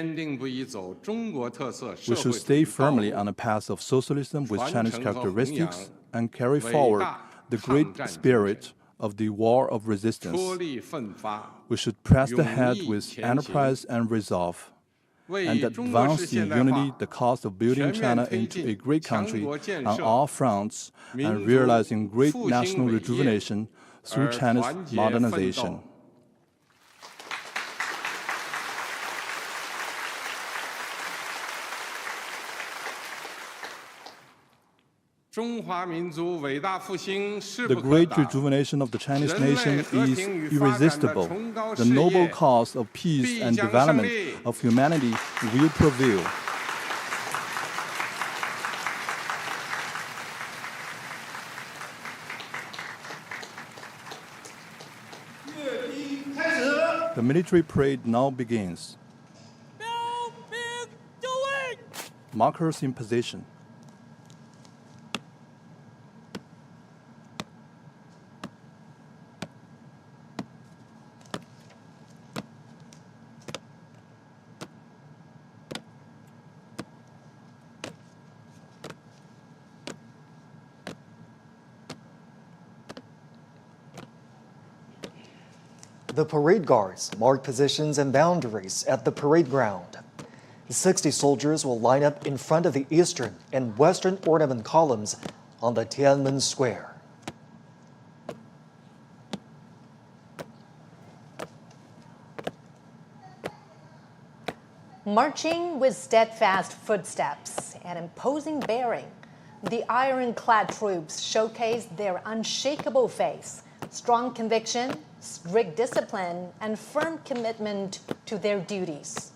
should stay firmly on the path of socialism with Chinese characteristics and carry forward the great spirit of the war of resistance. We should press ahead with enterprise and resolve, and advance in unity the cause of building China into a great country on all fronts and realizing great national rejuvenation through China's modernization. The great rejuvenation of the Chinese nation is irresistible. The noble cause of peace and development of humanity will prevail. The military parade now begins. Markers in position. The parade guards mark positions and boundaries at the parade ground. 60 soldiers will line up in front of the eastern and western ornament columns on the Tiananmen Square. Marching with steadfast footsteps and imposing bearing, the ironclad troops showcase their unshakable faith, strong conviction, strict discipline, and firm commitment to their duties.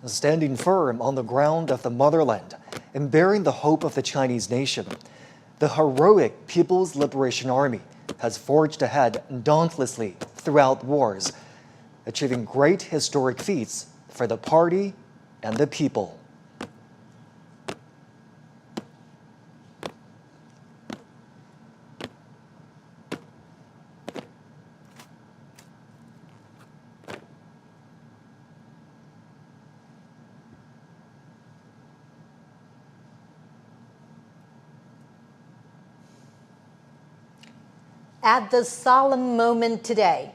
Standing firm on the ground of the motherland and bearing the hope of the Chinese nation, the heroic People's Liberation Army has forged ahead dauntlessly throughout wars, achieving great historic feats for the party and the people. At this solemn moment today,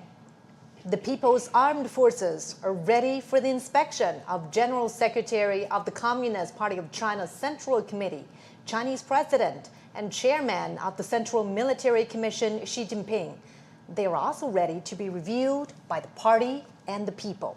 the People's Armed Forces are ready for the inspection of General Secretary of the Communist Party of China's Central Committee, Chinese President, and Chairman of the Central Military Commission, Xi Jinping. They are also ready to be reviewed by the party and the people.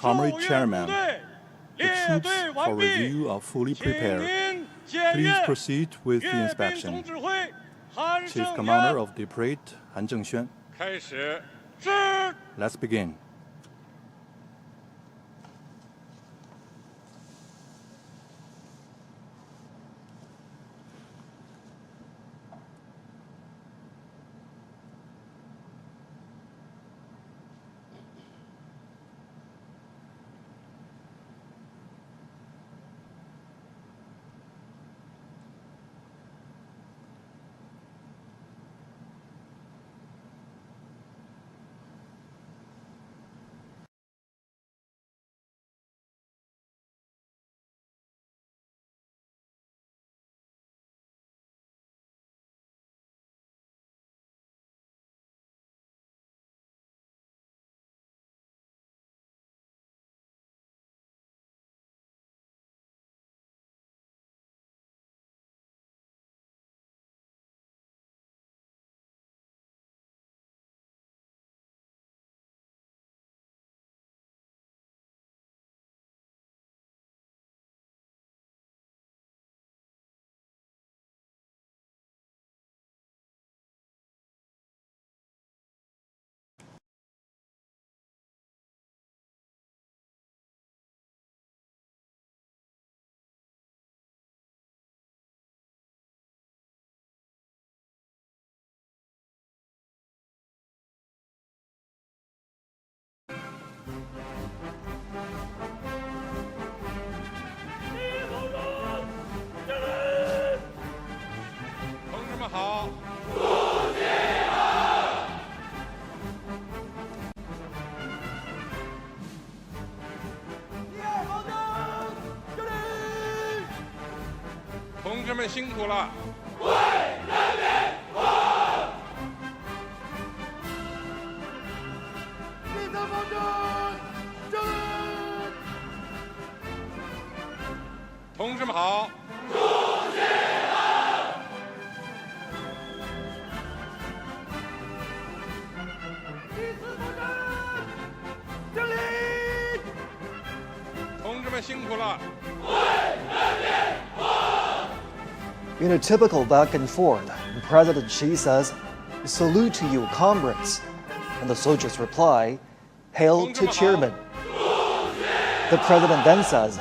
Comrade Chairman, the troops for review are fully prepared. Please proceed with the inspection. Chief Commander of the Parade, Han Zhengxuan. Let's begin. In a typical back and forth, President Xi says, "Salute to you, comrades." And the soldiers reply, "Hail to chairman." The president then says,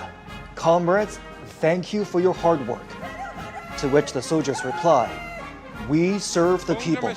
"Comrades, thank you for your hard work." To which the soldiers reply, "We serve the people."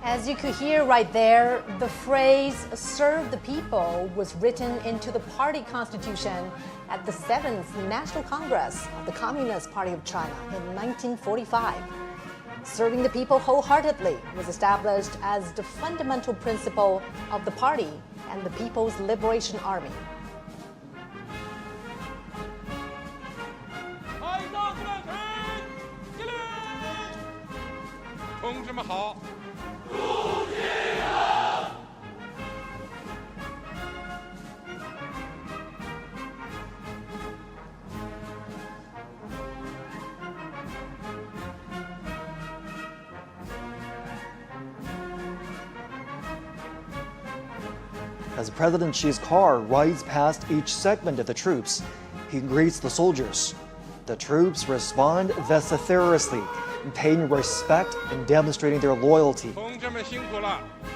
As you could hear right there, the phrase "serve the people" was written into the party constitution at the 7th National Congress of the Communist Party of China in 1945. Serving the people wholeheartedly was established as the fundamental principle of the party and the People's Liberation Army. As President Xi's car rides past each segment of the troops, he greets the soldiers. The troops respond vociferously, paying respect and demonstrating their loyalty.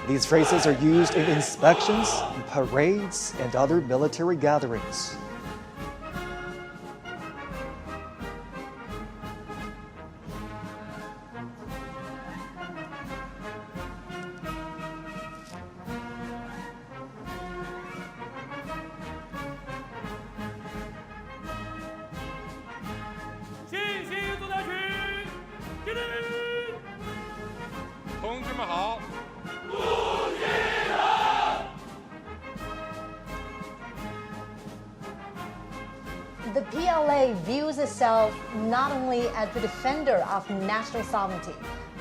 These phrases are used in inspections, parades, and other military gatherings. The PLA views itself not only as the defender of national sovereignty,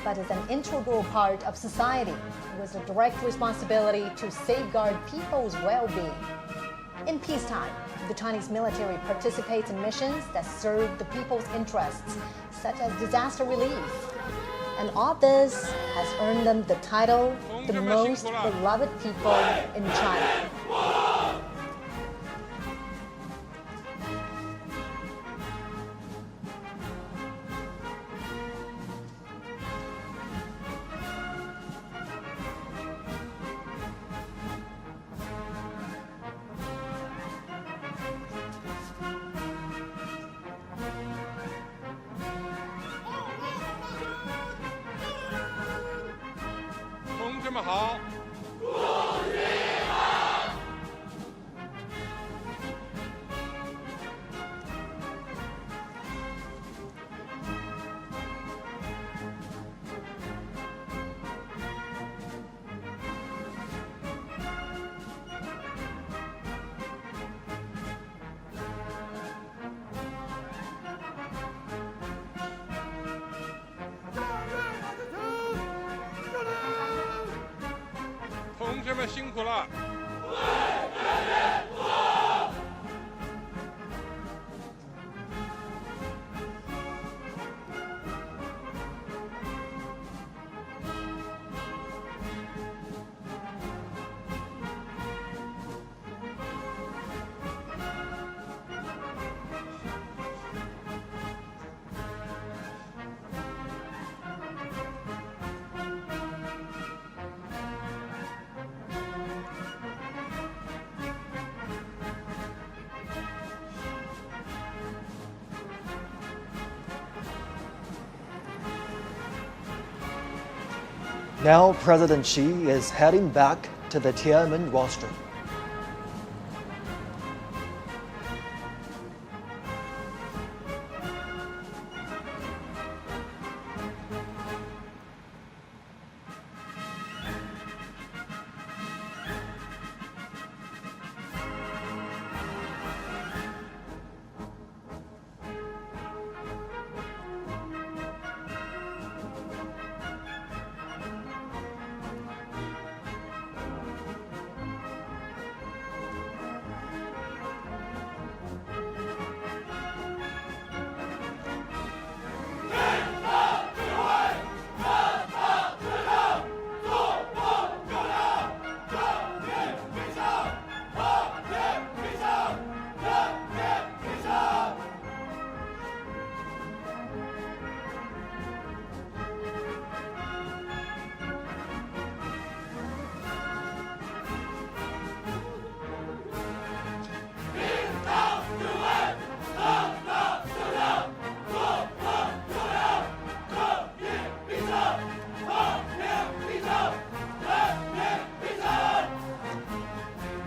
but as an integral part of society with a direct responsibility to safeguard people's well-being. In peacetime, the Chinese military participates in missions that serve the people's interests, such as disaster relief. And all this has earned them the title, the most beloved people in China. Now President Xi is heading back to the Tiananmen rostrum.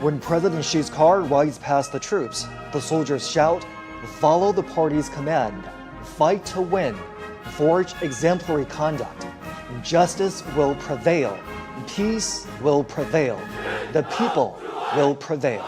When President Xi's car rides past the troops, the soldiers shout, "Follow the party's command, fight to win, forge exemplary conduct. Justice will prevail, peace will prevail, the people will prevail."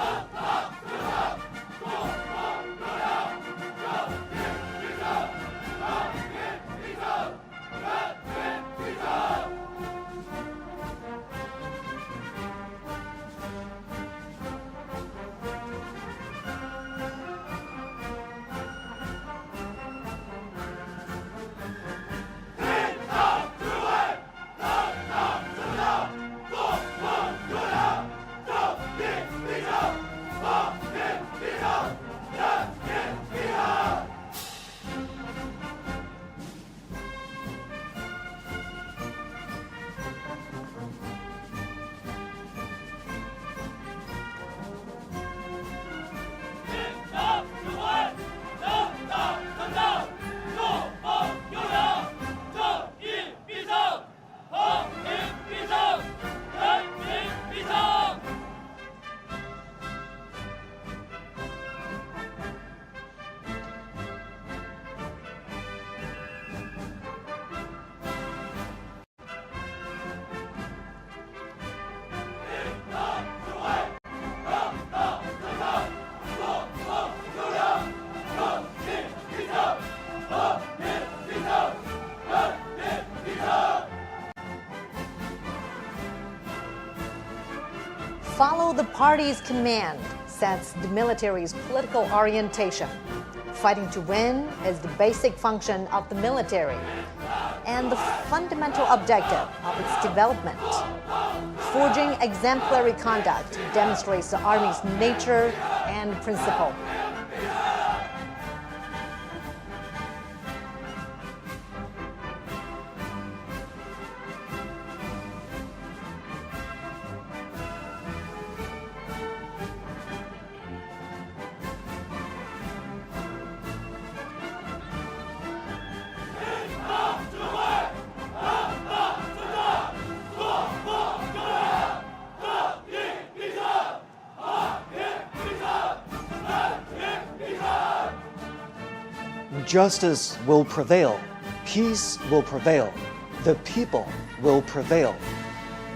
Yeah. the party's command sets the military's political orientation. Fighting to win is the basic function of the military and the fundamental objective of its development. Forging exemplary conduct demonstrates the Army's nature and principle. Justice will prevail, peace will prevail, the people will prevail.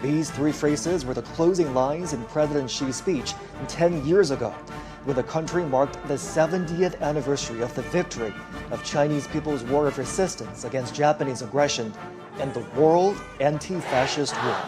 These three phrases were the closing lines in President Xi's speech 10 years ago, when the country marked the 70th anniversary of the victory of Chinese people's war of resistance against Japanese aggression and the World Anti-Fascist War.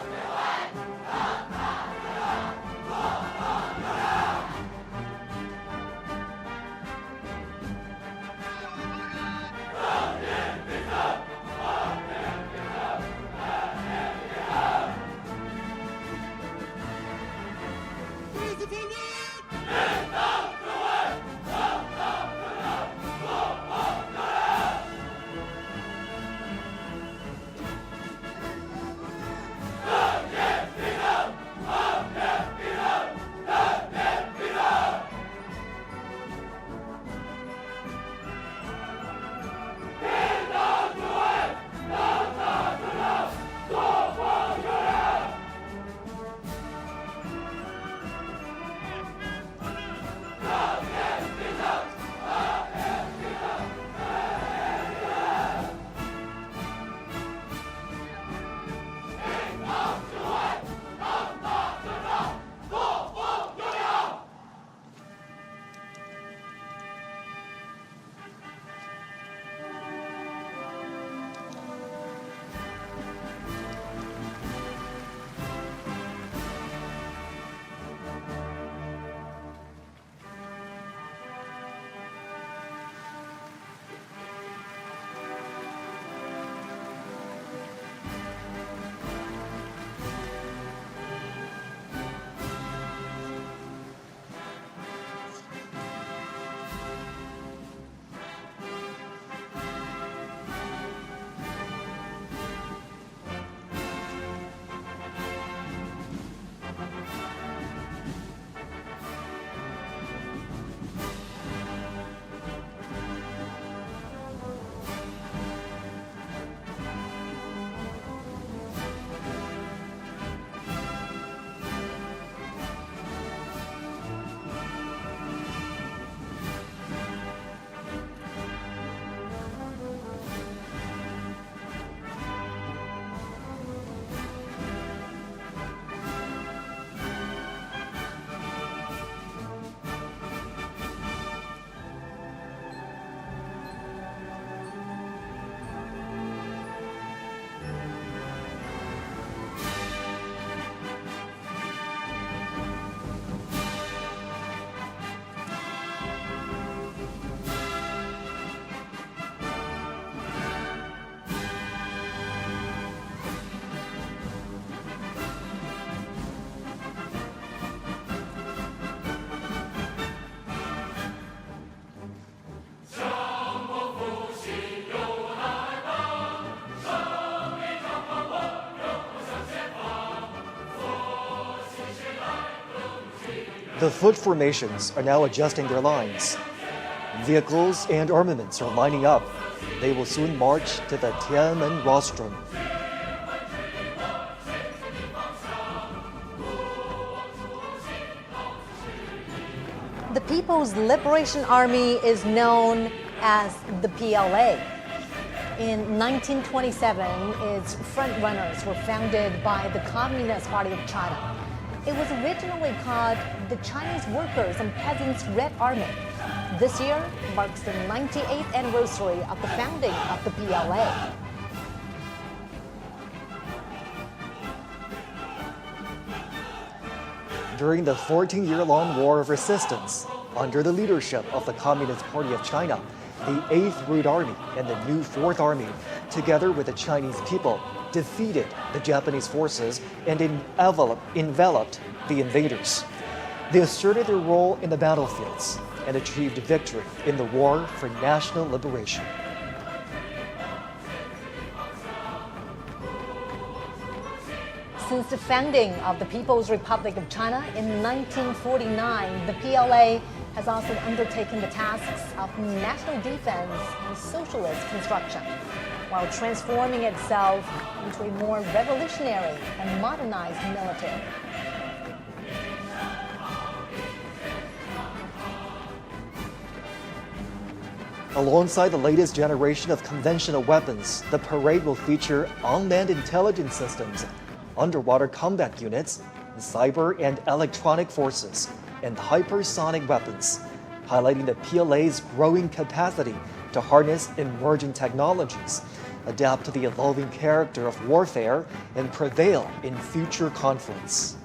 The foot formations are now adjusting their lines. Vehicles and armaments are lining up. They will soon march to the Tiananmen rostrum. The People's Liberation Army is known as the PLA. In 1927, its frontrunners were founded by the Communist Party of China. It was originally called the Chinese Workers and Peasants Red Army. This year marks the 98th anniversary of the founding of the PLA. during the 14-year-long War of Resistance, under the leadership of the Communist Party of China, the 8th Route Army and the new 4th Army, together with the Chinese people, defeated the Japanese forces and enveloped the invaders. They asserted their role in the battlefields and achieved victory in the war for national liberation. Since the founding of the People's Republic of China in 1949, the PLA has also undertaken the tasks of national defense and socialist construction, while transforming itself into a more revolutionary and modernized military. Alongside the latest generation of conventional weapons, the parade will feature on-land intelligence systems, underwater combat units, cyber and electronic forces, and hypersonic weapons, highlighting the PLA's growing capacity to harness emerging technologies, adapt to the evolving character of warfare, and prevail in future conflicts.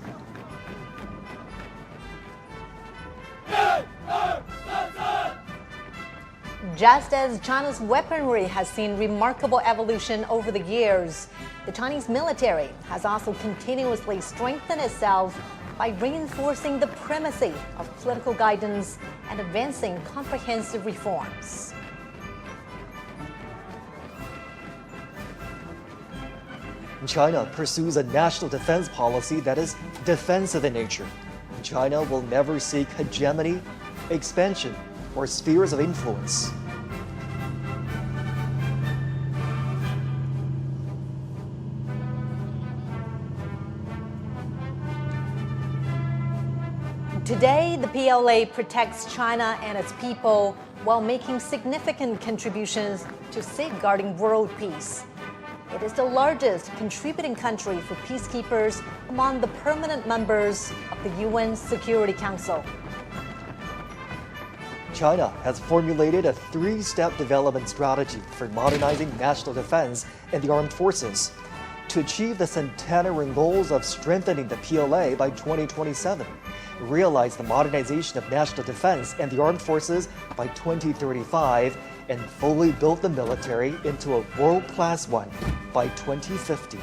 Just as China's weaponry has seen remarkable evolution over the years, the Chinese military has also continuously strengthened itself by reinforcing the primacy of political guidance and advancing comprehensive reforms. China pursues a national defense policy that is defensive in nature. China will never seek hegemony, expansion, or spheres of influence. Today, the PLA protects China and its people while making significant contributions to safeguarding world peace. It is the largest contributing country for peacekeepers among the permanent members of the UN Security Council. China has formulated a three-step development strategy for modernizing national defense and the armed forces to achieve the centenarian goals of strengthening the PLA by 2027, realize the modernization of national defense and the armed forces by 2035, and fully build the military into a world-class one by 2050.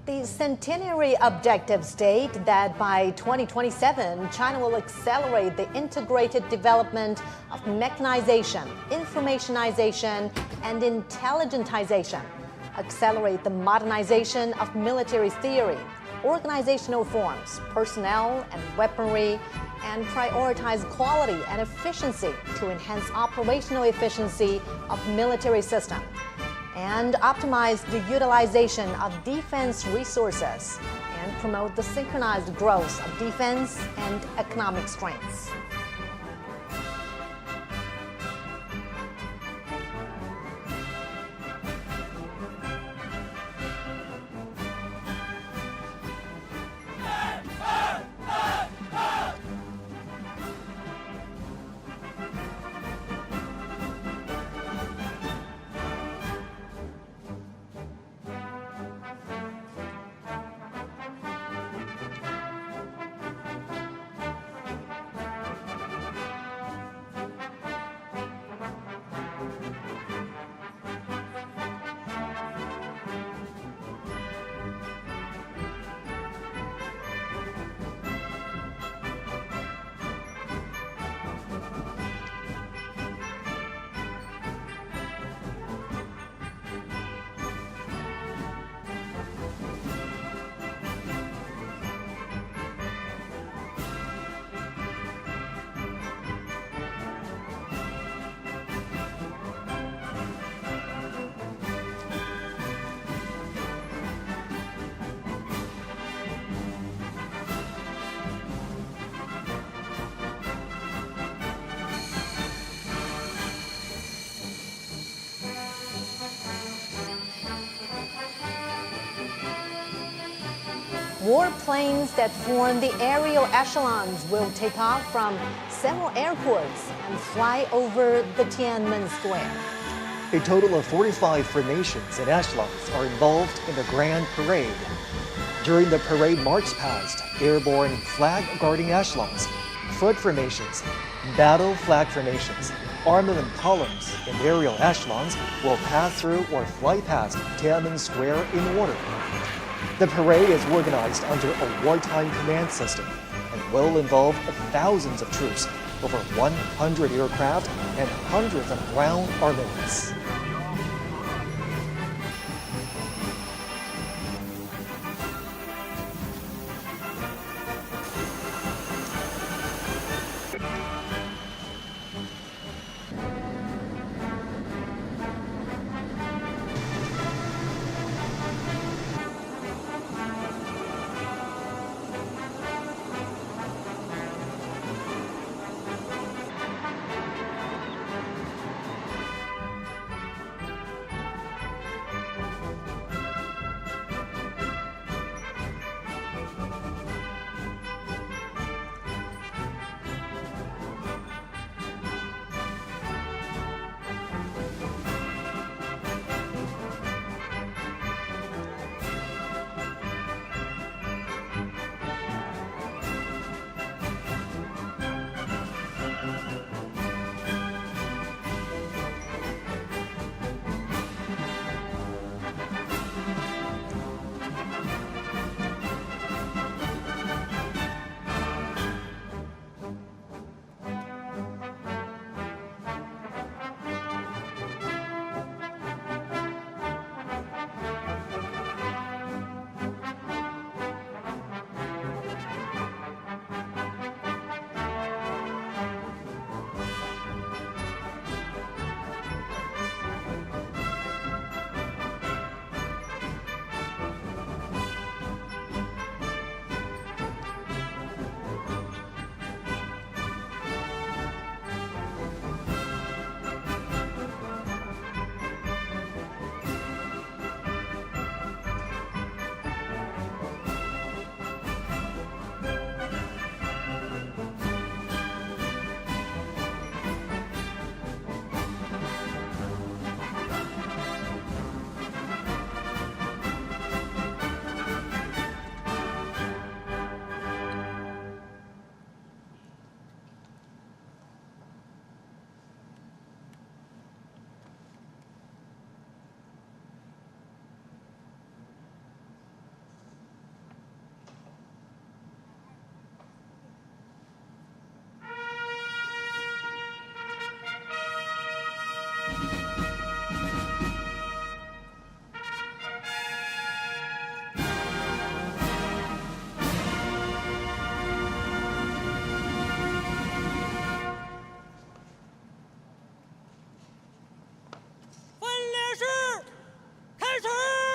The centenary objectives state that by 2027, China will accelerate the integrated development of mechanization, informationization, and intelligentization, accelerate the modernization of military theory, organizational forms, personnel, and weaponry, and prioritize quality and efficiency to enhance operational efficiency of military system, and optimize the utilization of defense resources and promote the synchronized growth of defense and economic strengths. Warplanes that form the aerial echelons will take off from several airports and fly over the Tiananmen Square. A total of 45 formations and echelons are involved in the Grand Parade. During the parade march past, airborne flag-guarding echelons, foot formations, battle flag formations, armament columns, and aerial echelons will pass through or fly past Tiananmen Square in order. The parade is organized under a wartime command system and will involve thousands of troops, over 100 aircraft, and hundreds of ground armaments.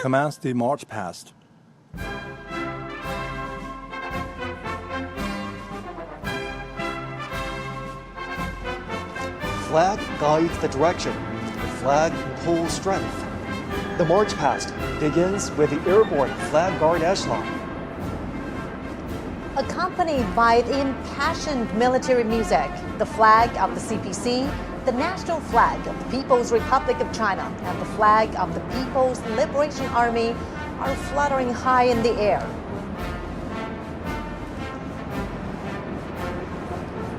Commence the march past. Flag guides the direction. The flag pulls strength. The march past begins with the airborne flag guard echelon. Accompanied by the impassioned military music, the flag of the CPC, the national flag of the People's Republic of China, and the flag of the People's Liberation Army are fluttering high in the air.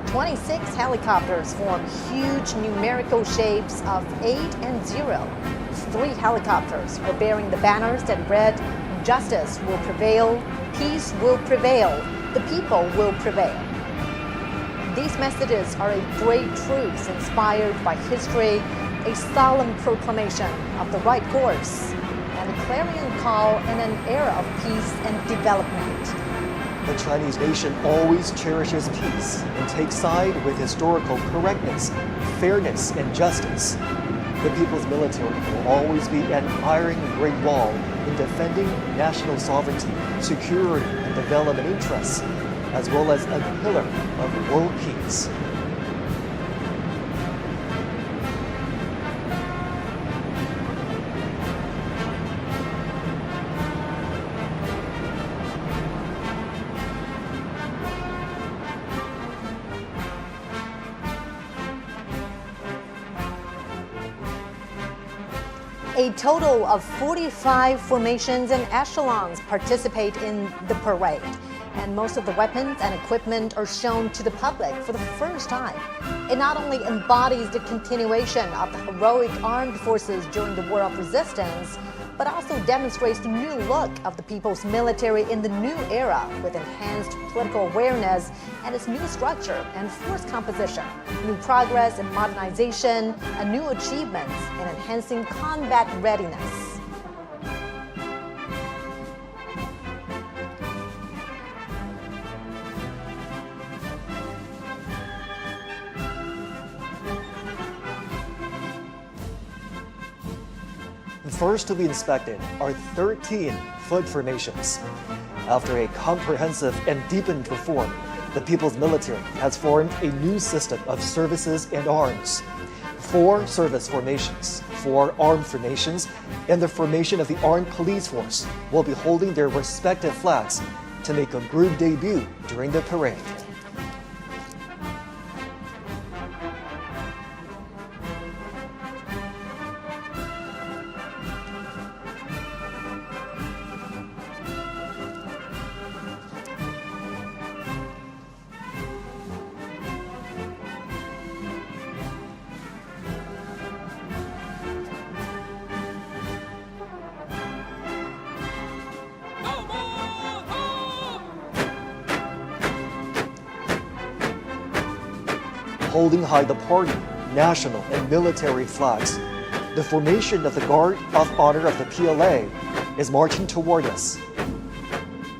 26 helicopters form huge numerical shapes of 8 and 0. 3 helicopters are bearing the banners that read, "Justice will prevail, peace will prevail, the people will prevail." These messages are a great truth inspired by history, a solemn proclamation of the right course, and a clarion call in an era of peace and development. The Chinese nation always cherishes peace and takes side with historical correctness, fairness, and justice. The People's Military will always be an iron great wall in defending national sovereignty, security, and development interests, as well as a pillar of world peace. A total of 45 formations and echelons participate in the parade, and most of the weapons and equipment are shown to the public for the first time. It not only embodies the continuation of the heroic armed forces during the War of Resistance, but also demonstrates the new look of the people's military in the new era with enhanced political awareness and its new structure and force composition, new progress in modernization, and new achievements in enhancing combat readiness. First to be inspected are 13 foot formations. After a comprehensive and deepened reform, the People's Military has formed a new system of services and arms. 4 service formations, 4 armed formations, and the formation of the Armed Police Force will be holding their respective flags to make a group debut during the parade. Holding high the party, national, and military flags, the formation of the Guard of Honor of the PLA is marching toward us.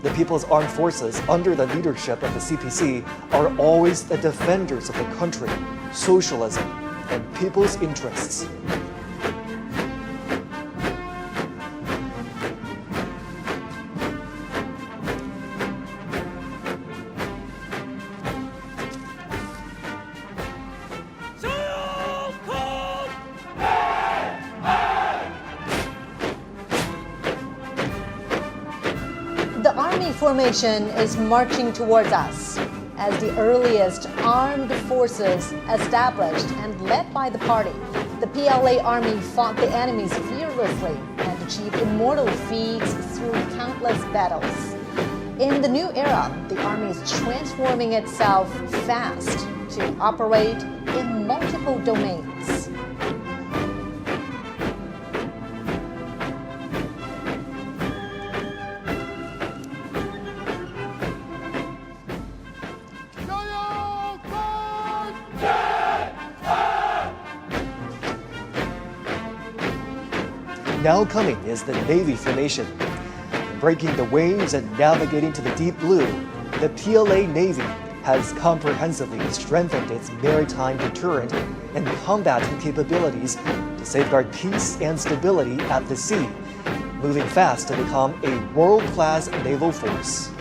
The People's Armed Forces, under the leadership of the CPC, are always the defenders of the country, socialism, and people's interests. The Army formation is marching towards us as the earliest armed forces established and led by the party. The PLA Army fought the enemies fearlessly and achieved immortal feats through countless battles. In the new era, the Army is transforming itself fast to operate in multiple domains. Now coming is the Navy formation. Breaking the waves and navigating to the deep blue, the PLA Navy has comprehensively strengthened its maritime deterrent and combating capabilities to safeguard peace and stability at the sea, moving fast to become a world-class naval force.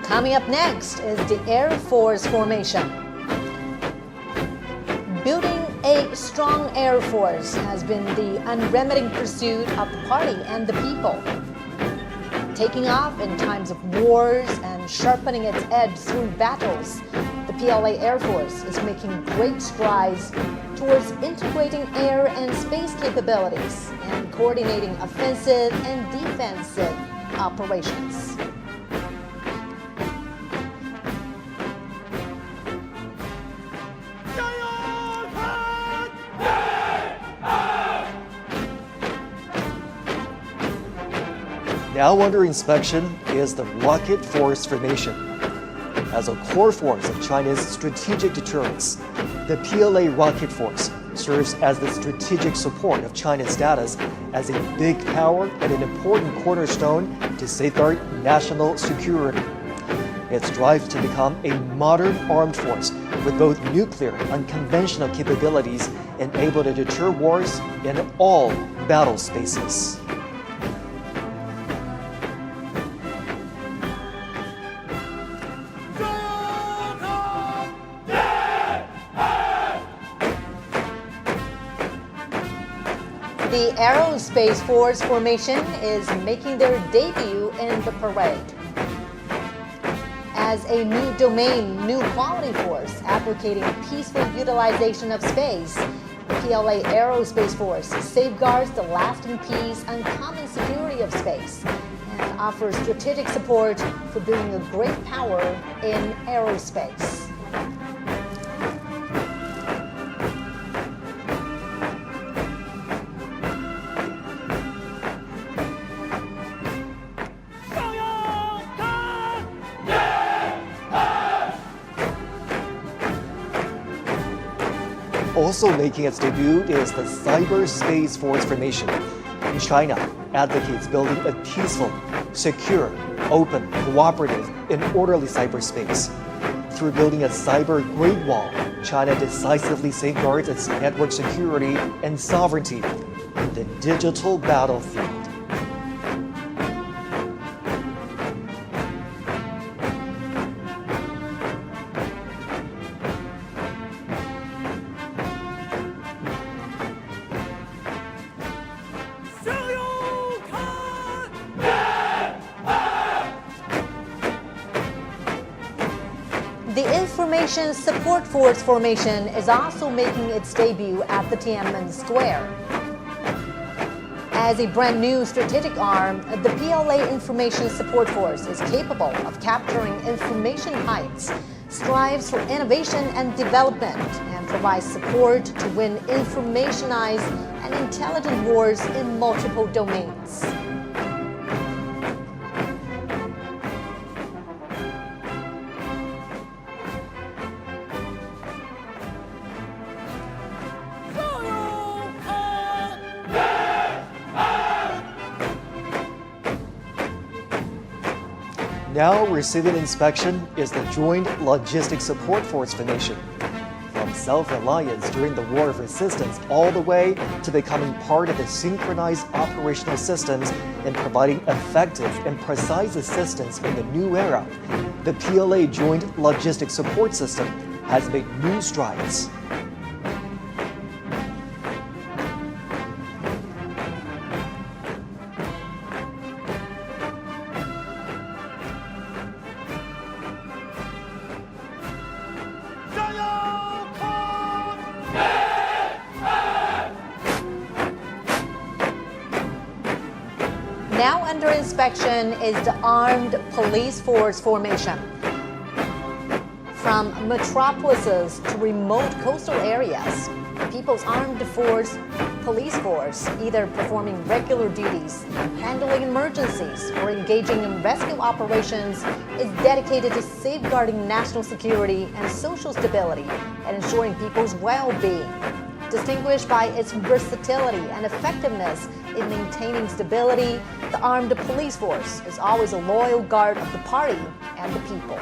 Coming up next is the Air Force formation. Building a strong Air Force has been the unremitting pursuit of the party and the people. Taking off in times of wars and sharpening its edge through battles, the PLA Air Force is making great strides towards integrating air and space capabilities and coordinating offensive and defensive operations. Now under inspection is the Rocket Force formation. As a core force of China's strategic deterrence, the PLA Rocket Force serves as the strategic support of China's status as a big power and an important cornerstone to safeguard national security. It strives to become a modern armed force with both nuclear and conventional capabilities and able to deter wars in all battle spaces. The Aerospace Force formation is making their debut in the parade. As a new domain, new quality force advocating peaceful utilization of space, the PLA Aerospace Force safeguards the lasting peace and common security of space and offers strategic support for building a great power in aerospace. Also making its debut is the Cyberspace Force formation. China advocates building a peaceful, secure, open, cooperative, and orderly cyberspace. Through building a cyber Great Wall, China decisively safeguards its network security and sovereignty in the digital battlefield. The Information Support Force formation is also making its debut at the Tiananmen Square. As a brand new strategic arm, the PLA Information Support Force is capable of capturing information heights, strives for innovation and development, and provides support to win informationized and intelligent wars in multiple domains. Now receiving inspection is the Joint Logistics Support Force formation. From self-reliance during the War of Resistance all the way to becoming part of the synchronized operational systems and providing effective and precise assistance in the new era, the PLA Joint Logistics Support System has made new strides. Now under inspection is the Armed Police Force formation. From metropolises to remote coastal areas, the People's Armed Police Force, either performing regular duties, handling emergencies, or engaging in rescue operations, is dedicated to safeguarding national security and social stability and ensuring people's well-being. Distinguished by its versatility and effectiveness in maintaining stability, the Armed Police Force is always a loyal guard of the party and the people.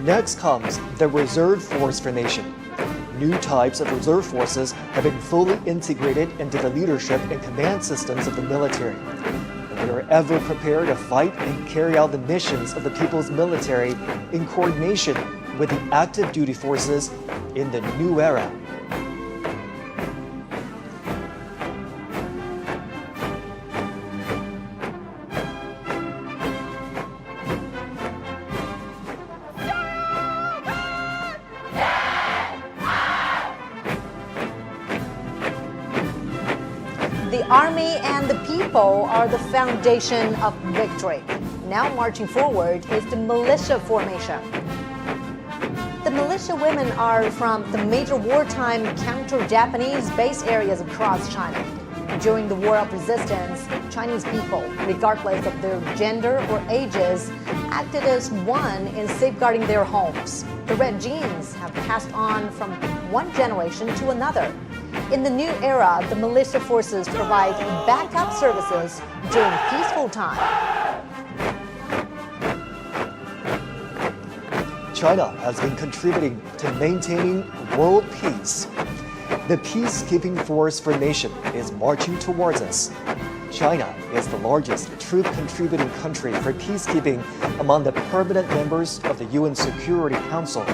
Next comes the Reserve Force formation. New types of reserve forces have been fully integrated into the leadership and command systems of the military. They are ever prepared to fight and carry out the missions of the people's military in coordination with the active duty forces in the new era. The Army and the people are the foundation of victory. Now marching forward is the militia formation. The militia women are from the major wartime counter-Japanese base areas across China. During the War of Resistance, Chinese people, regardless of their gender or ages, acted as one in safeguarding their homes. The red genes have passed on from one generation to another. In the new era, the militia forces provide backup services during peaceful time. China has been contributing to maintaining world peace. The peacekeeping force formation is marching towards us. China is the largest troop-contributing country for peacekeeping among the permanent members of the UN Security Council.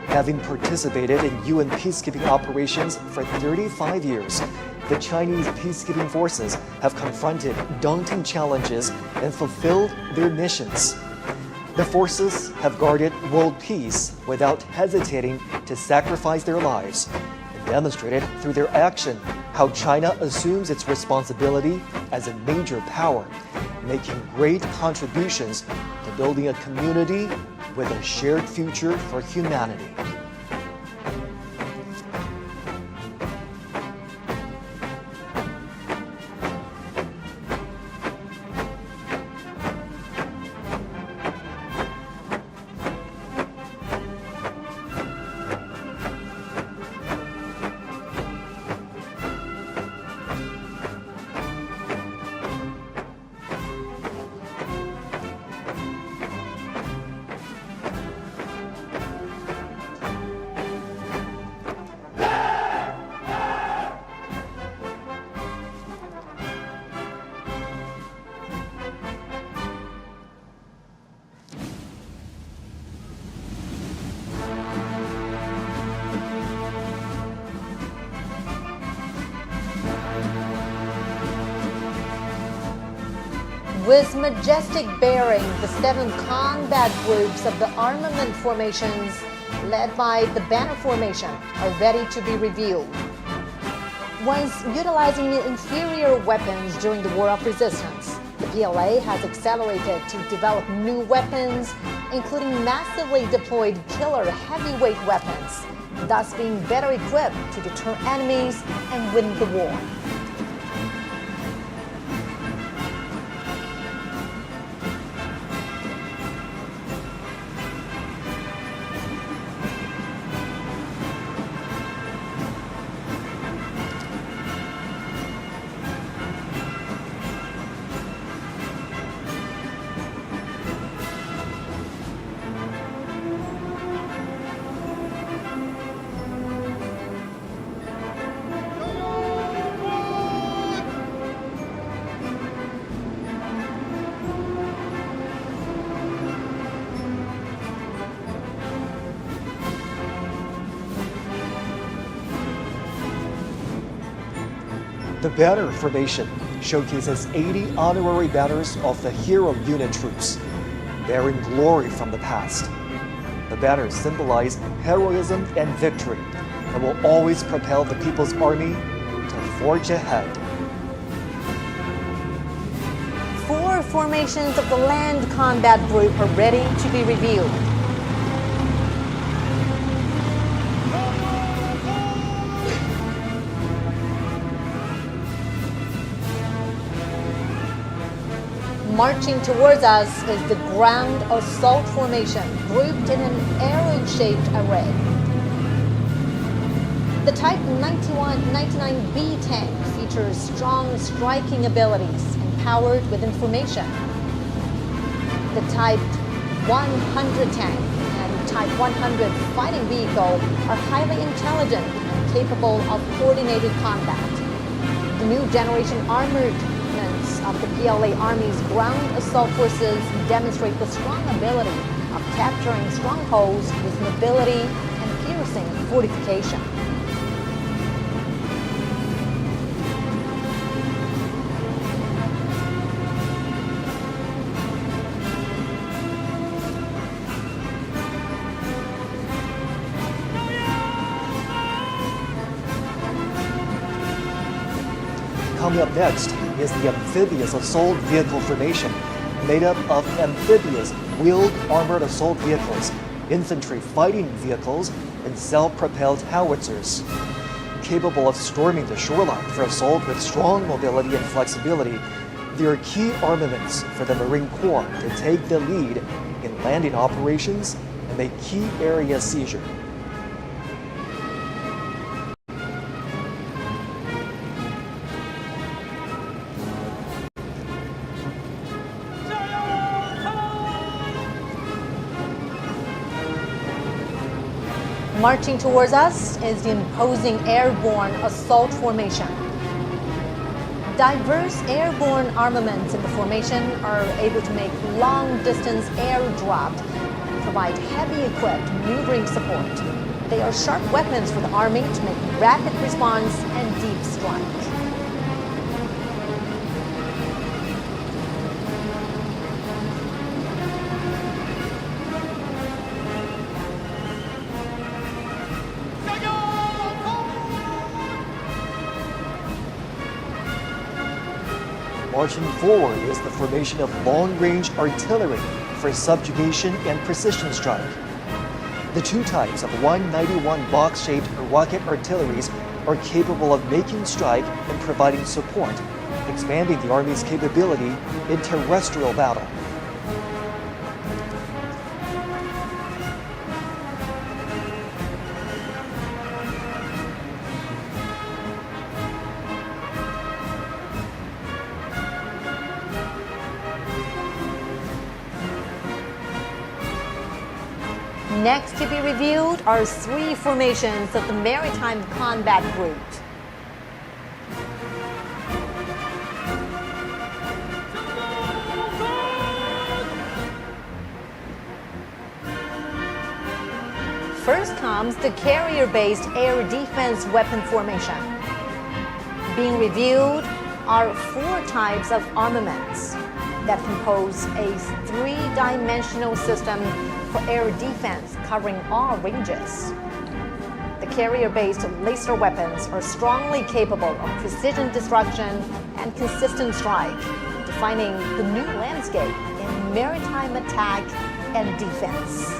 Having participated in UN peacekeeping operations for 35 years, the Chinese peacekeeping forces have confronted daunting challenges and fulfilled their missions. The forces have guarded world peace without hesitating to sacrifice their lives, and demonstrated through their action how China assumes its responsibility as a major power, making great contributions to building a community with a shared future for humanity. With majestic bearing, the 7 combat groups of the armament formations, led by the Banner Formation, are ready to be revealed. Once utilizing inferior weapons during the War of Resistance, the PLA has accelerated to develop new weapons, including massively deployed killer heavyweight weapons, thus being better equipped to deter enemies and win the war. The Banner Formation showcases 80 honorary banners of the hero unit troops, bearing glory from the past. The banners symbolize heroism and victory and will always propel the People's Army to forge ahead. 4 formations of the Land Combat Group are ready to be revealed. Marching towards us is the Ground Assault Formation, grouped in an arrow-shaped array. The Type 99B tank features strong striking abilities and powered with information. The Type 100 tank and Type 100 fighting vehicle are highly intelligent and capable of coordinated combat. The new generation armored of the PLA Army's ground assault forces demonstrate the strong ability of capturing strongholds with mobility and piercing fortification. Coming up next is the Amphibious Assault Vehicle Formation, made up of amphibious wheeled armored assault vehicles, infantry fighting vehicles, and self-propelled howitzers. Capable of storming the shoreline for assault with strong mobility and flexibility, they are key armaments for the Marine Corps to take the lead in landing operations and make key area seizure. Marching towards us is the imposing airborne assault formation. Diverse airborne armaments in the formation are able to make long-distance air draft and provide heavy-equipped maneuvering support. They are sharp weapons for the Army to make rapid response and deep strike. Marching forward is the formation of long-range artillery for subjugation and precision strike. The two types of 191 box-shaped rocket artilleries are capable of making strike and providing support, expanding the Army's capability in terrestrial battle. Next to be reviewed are three formations of the Maritime Combat Group. First comes the carrier-based air defense weapon formation. Being reviewed are four types of armaments that compose a three-dimensional system for air defense covering all ranges. The carrier-based laser weapons are strongly capable of precision destruction and consistent strike, defining the new landscape in maritime attack and defense.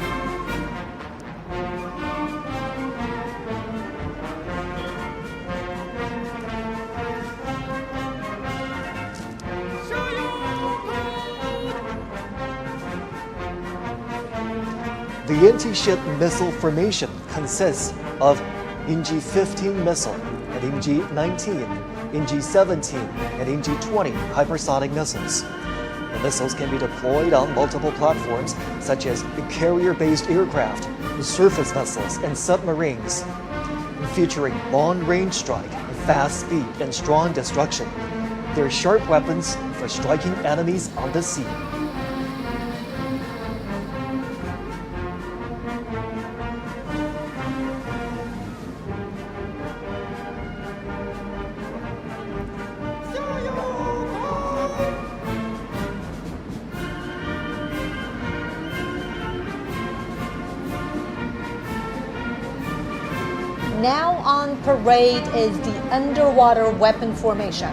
The anti-ship missile formation consists of NG-15 missile and NG-19, NG-17, and NG-20 hypersonic missiles. The missiles can be deployed on multiple platforms, such as carrier-based aircraft, surface vessels, and submarines. Featuring long-range strike, fast speed, and strong destruction, they're sharp weapons for striking enemies on the sea. Now on parade is the underwater weapon formation.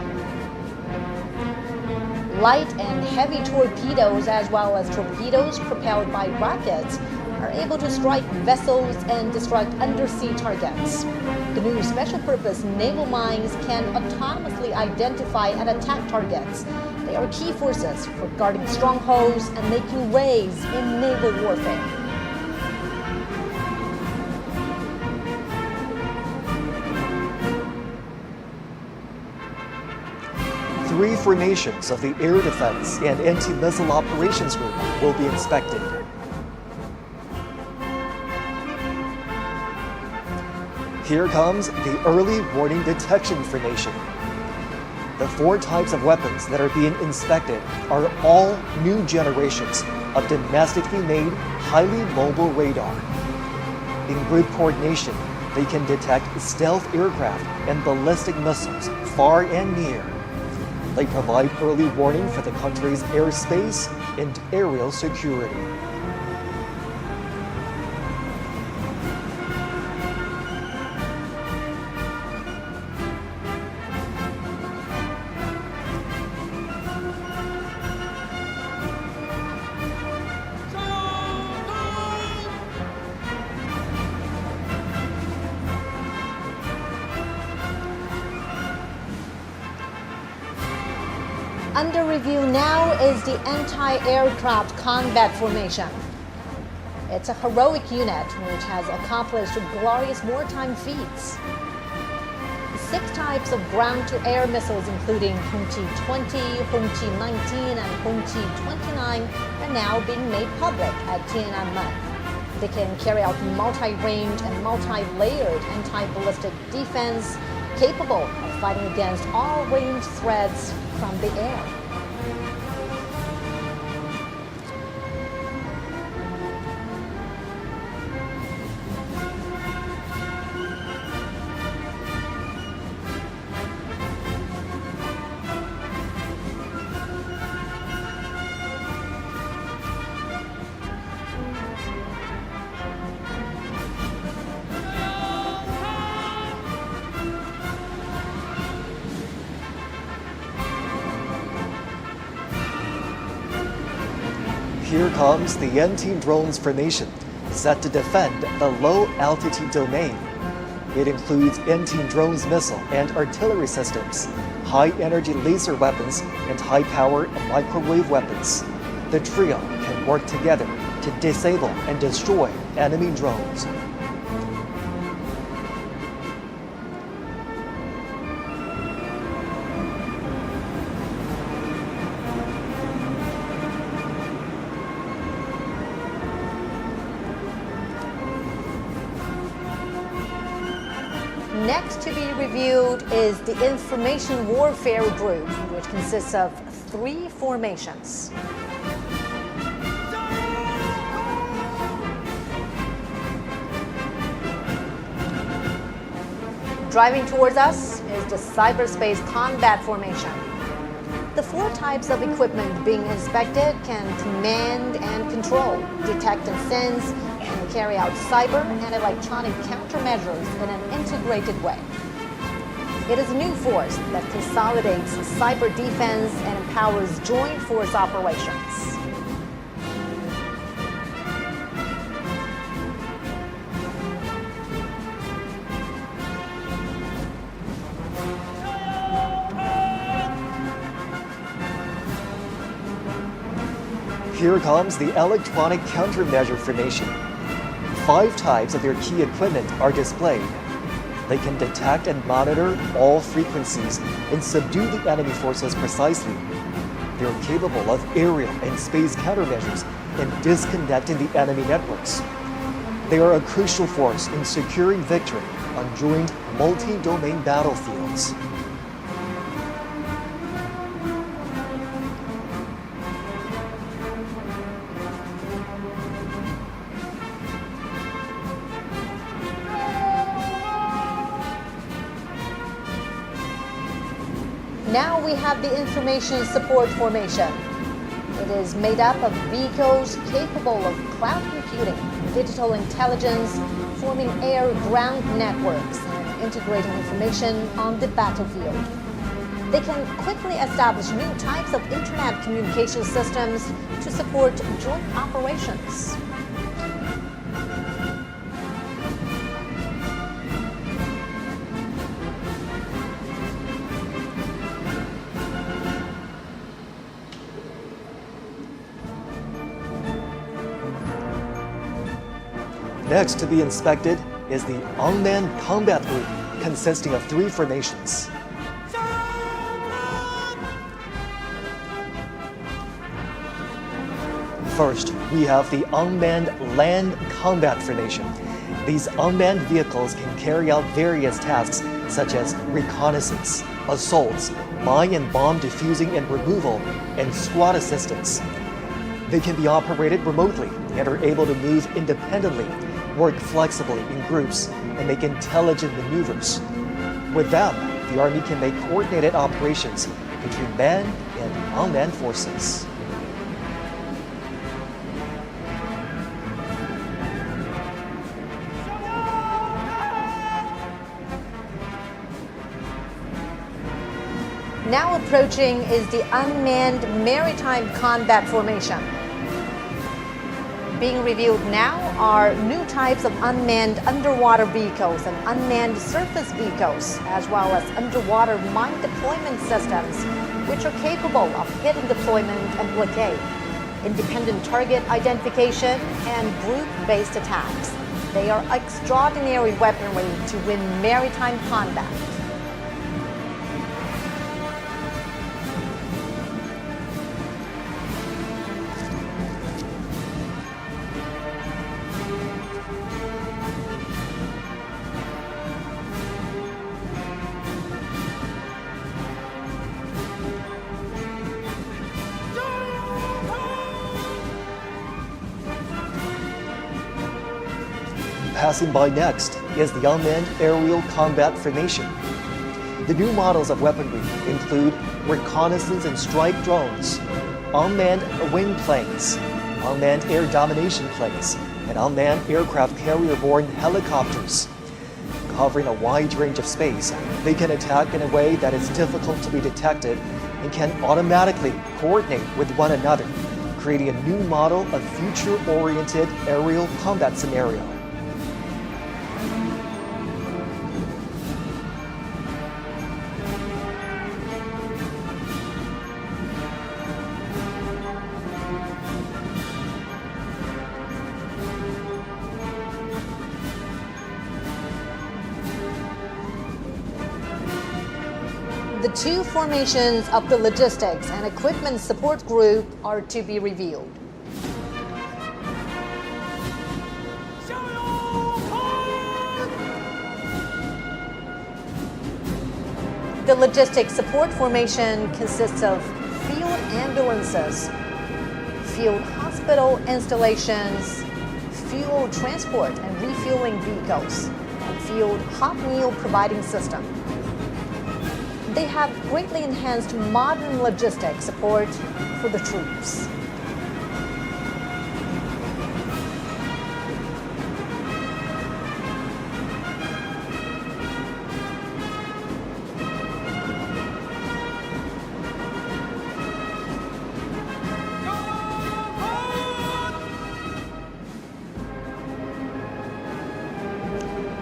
Light and heavy torpedoes, as well as torpedoes propelled by rockets, are able to strike vessels and destruct undersea targets. The new special-purpose naval mines can autonomously identify and attack targets. They are key forces for guarding strongholds and making raids in naval warfare. Three formations of the Air Defense and Anti-Missile Operations Group will be inspected. Here comes the Early Warning Detection Formation. The four types of weapons that are being inspected are all new generations of domestically made, highly mobile radar. In group coordination, they can detect stealth aircraft and ballistic missiles far and near. They provide early warning for the country's airspace and aerial security. Under review now is the Anti-Aircraft Combat Formation. It's a heroic unit which has accomplished glorious wartime feats. 6 types of ground-to-air missiles, including Hongqi-20, Hongqi-19, and Hongqi-29, are now being made public at Tiananmen. They can carry out multi-range and multi-layered anti-ballistic defense capable of fighting against all range threats from the air. Here comes the anti-drones formation, set to defend the low-altitude domain. It includes anti-drones missile and artillery systems, high-energy laser weapons, and high-power microwave weapons. The trio can work together to disable and destroy enemy drones. Next to be reviewed is the Information Warfare Group, which consists of 3 formations. Driving towards us is the Cyberspace Combat Formation. The 4 types of equipment being inspected can command and control, detect and sense, and carry out cyber and electronic countermeasures in an integrated way. It is a new force that consolidates cyber defense and empowers joint force operations. Here comes the electronic countermeasure formation. 5 types of their key equipment are displayed. They can detect and monitor all frequencies and subdue the enemy forces precisely. They are capable of aerial and space countermeasures and disconnecting the enemy networks. They are a crucial force in securing victory on joint multi-domain battlefields. Now we have the Information Support Formation. It is made up of vehicles capable of cloud computing, digital intelligence, forming air-ground networks, and integrating information on the battlefield. They can quickly establish new types of internet communication systems to support joint operations. Next to be inspected is the Unmanned Combat Group, consisting of 3 formations. First, we have the Unmanned Land Combat Formation. These unmanned vehicles can carry out various tasks such as reconnaissance, assaults, mine and bomb defusing and removal, and squad assistance. They can be operated remotely and are able to move independently, work flexibly in groups, and make intelligent maneuvers. With them, the Army can make coordinated operations between manned and unmanned forces. Now approaching is the Unmanned Maritime Combat Formation. Being reviewed now are new types of unmanned underwater vehicles and unmanned surface vehicles, as well as underwater mine deployment systems, which are capable of hidden deployment and blockade, independent target identification, and group-based attacks. They are extraordinary weaponry to win maritime combat. Passing by next is the unmanned aerial combat formation. The new models of weaponry include reconnaissance and strike drones, unmanned wing planes, unmanned air domination planes, and unmanned aircraft carrier-borne helicopters. Covering a wide range of space, they can attack in a way that is difficult to be detected and can automatically coordinate with one another, creating a new model of future-oriented aerial combat scenario. The two formations of the Logistics and Equipment Support Group are to be revealed. The Logistics Support Formation consists of field ambulances, field hospital installations, fuel transport and refueling vehicles, and field hot meal providing system. They have greatly enhanced modern logistics support for the troops.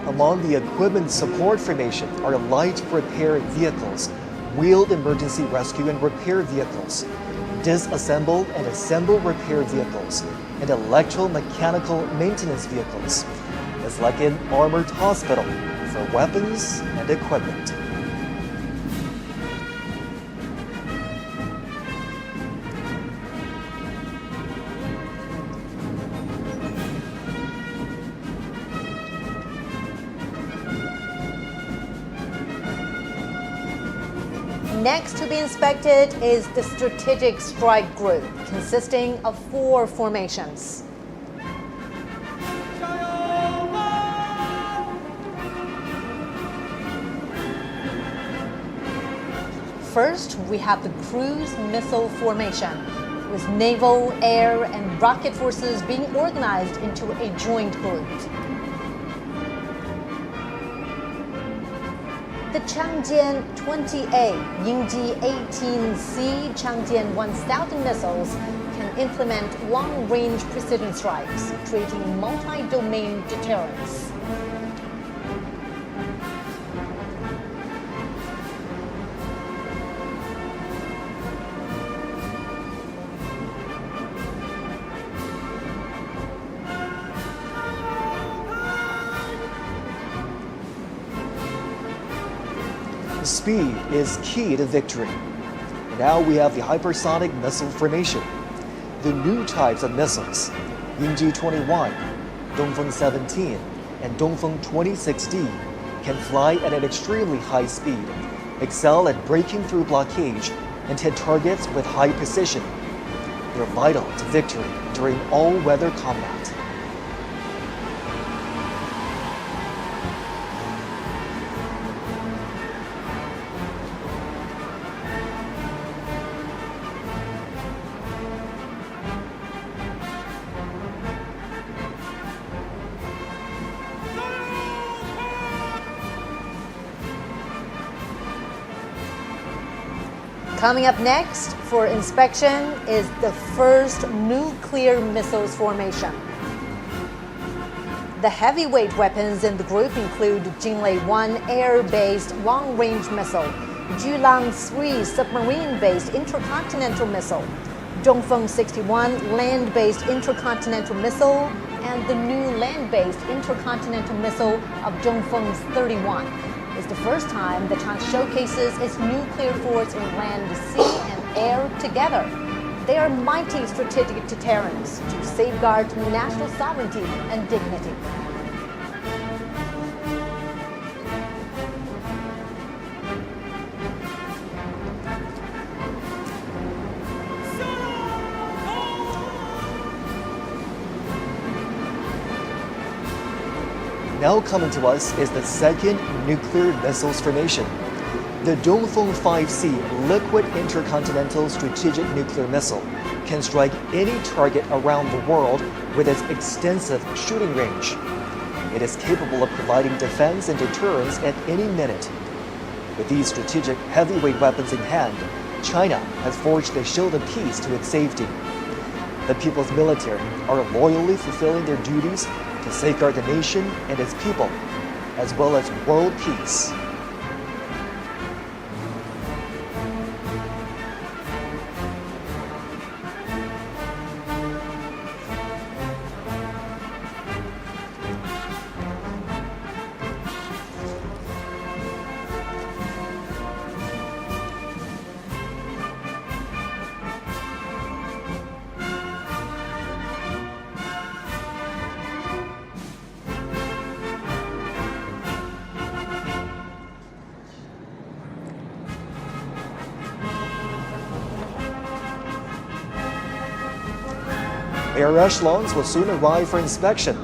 Among the equipment support formation are light repair vehicles, wheeled emergency rescue and repair vehicles, disassembled and assembled repair vehicles, and electromechanical maintenance vehicles. It's like an armored hospital for weapons and equipment. Next to be inspected is the Strategic Strike Group, consisting of 4 formations. First, we have the Cruise Missile Formation, with naval, air, and rocket forces being organized into a joint group. The Changjian 20A, Yingji 18C, Changjian 1000 missiles can implement long-range precision strikes, creating multi-domain deterrence. Speed is key to victory. Now we have the hypersonic missile formation. The new types of missiles, Yingji 21, Dongfeng 17, and Dongfeng 26D, can fly at an extremely high speed, excel at breaking through blockage, and hit targets with high precision. They're vital to victory during all-weather combat. Coming up next for inspection is the first nuclear missiles formation. The heavyweight weapons in the group include Jinlei-1 air-based long-range missile, Julang-3 submarine-based intercontinental missile, Dongfeng 61 land-based intercontinental missile, and the new land-based intercontinental missile of Dongfeng 31. It's the first time the China showcases its nuclear force in land, sea, and air together. They are mighty strategic deterrents to safeguard national sovereignty and dignity. Now coming to us is the second nuclear missiles formation. The Dongfeng 5C liquid intercontinental strategic nuclear missile can strike any target around the world with its extensive shooting range. It is capable of providing defense and deterrence at any minute. With these strategic heavyweight weapons in hand, China has forged a shield of peace to its safety. The people's military are loyally fulfilling their duties to safeguard the nation and its people, as well as world peace. Air echelons will soon arrive for inspection.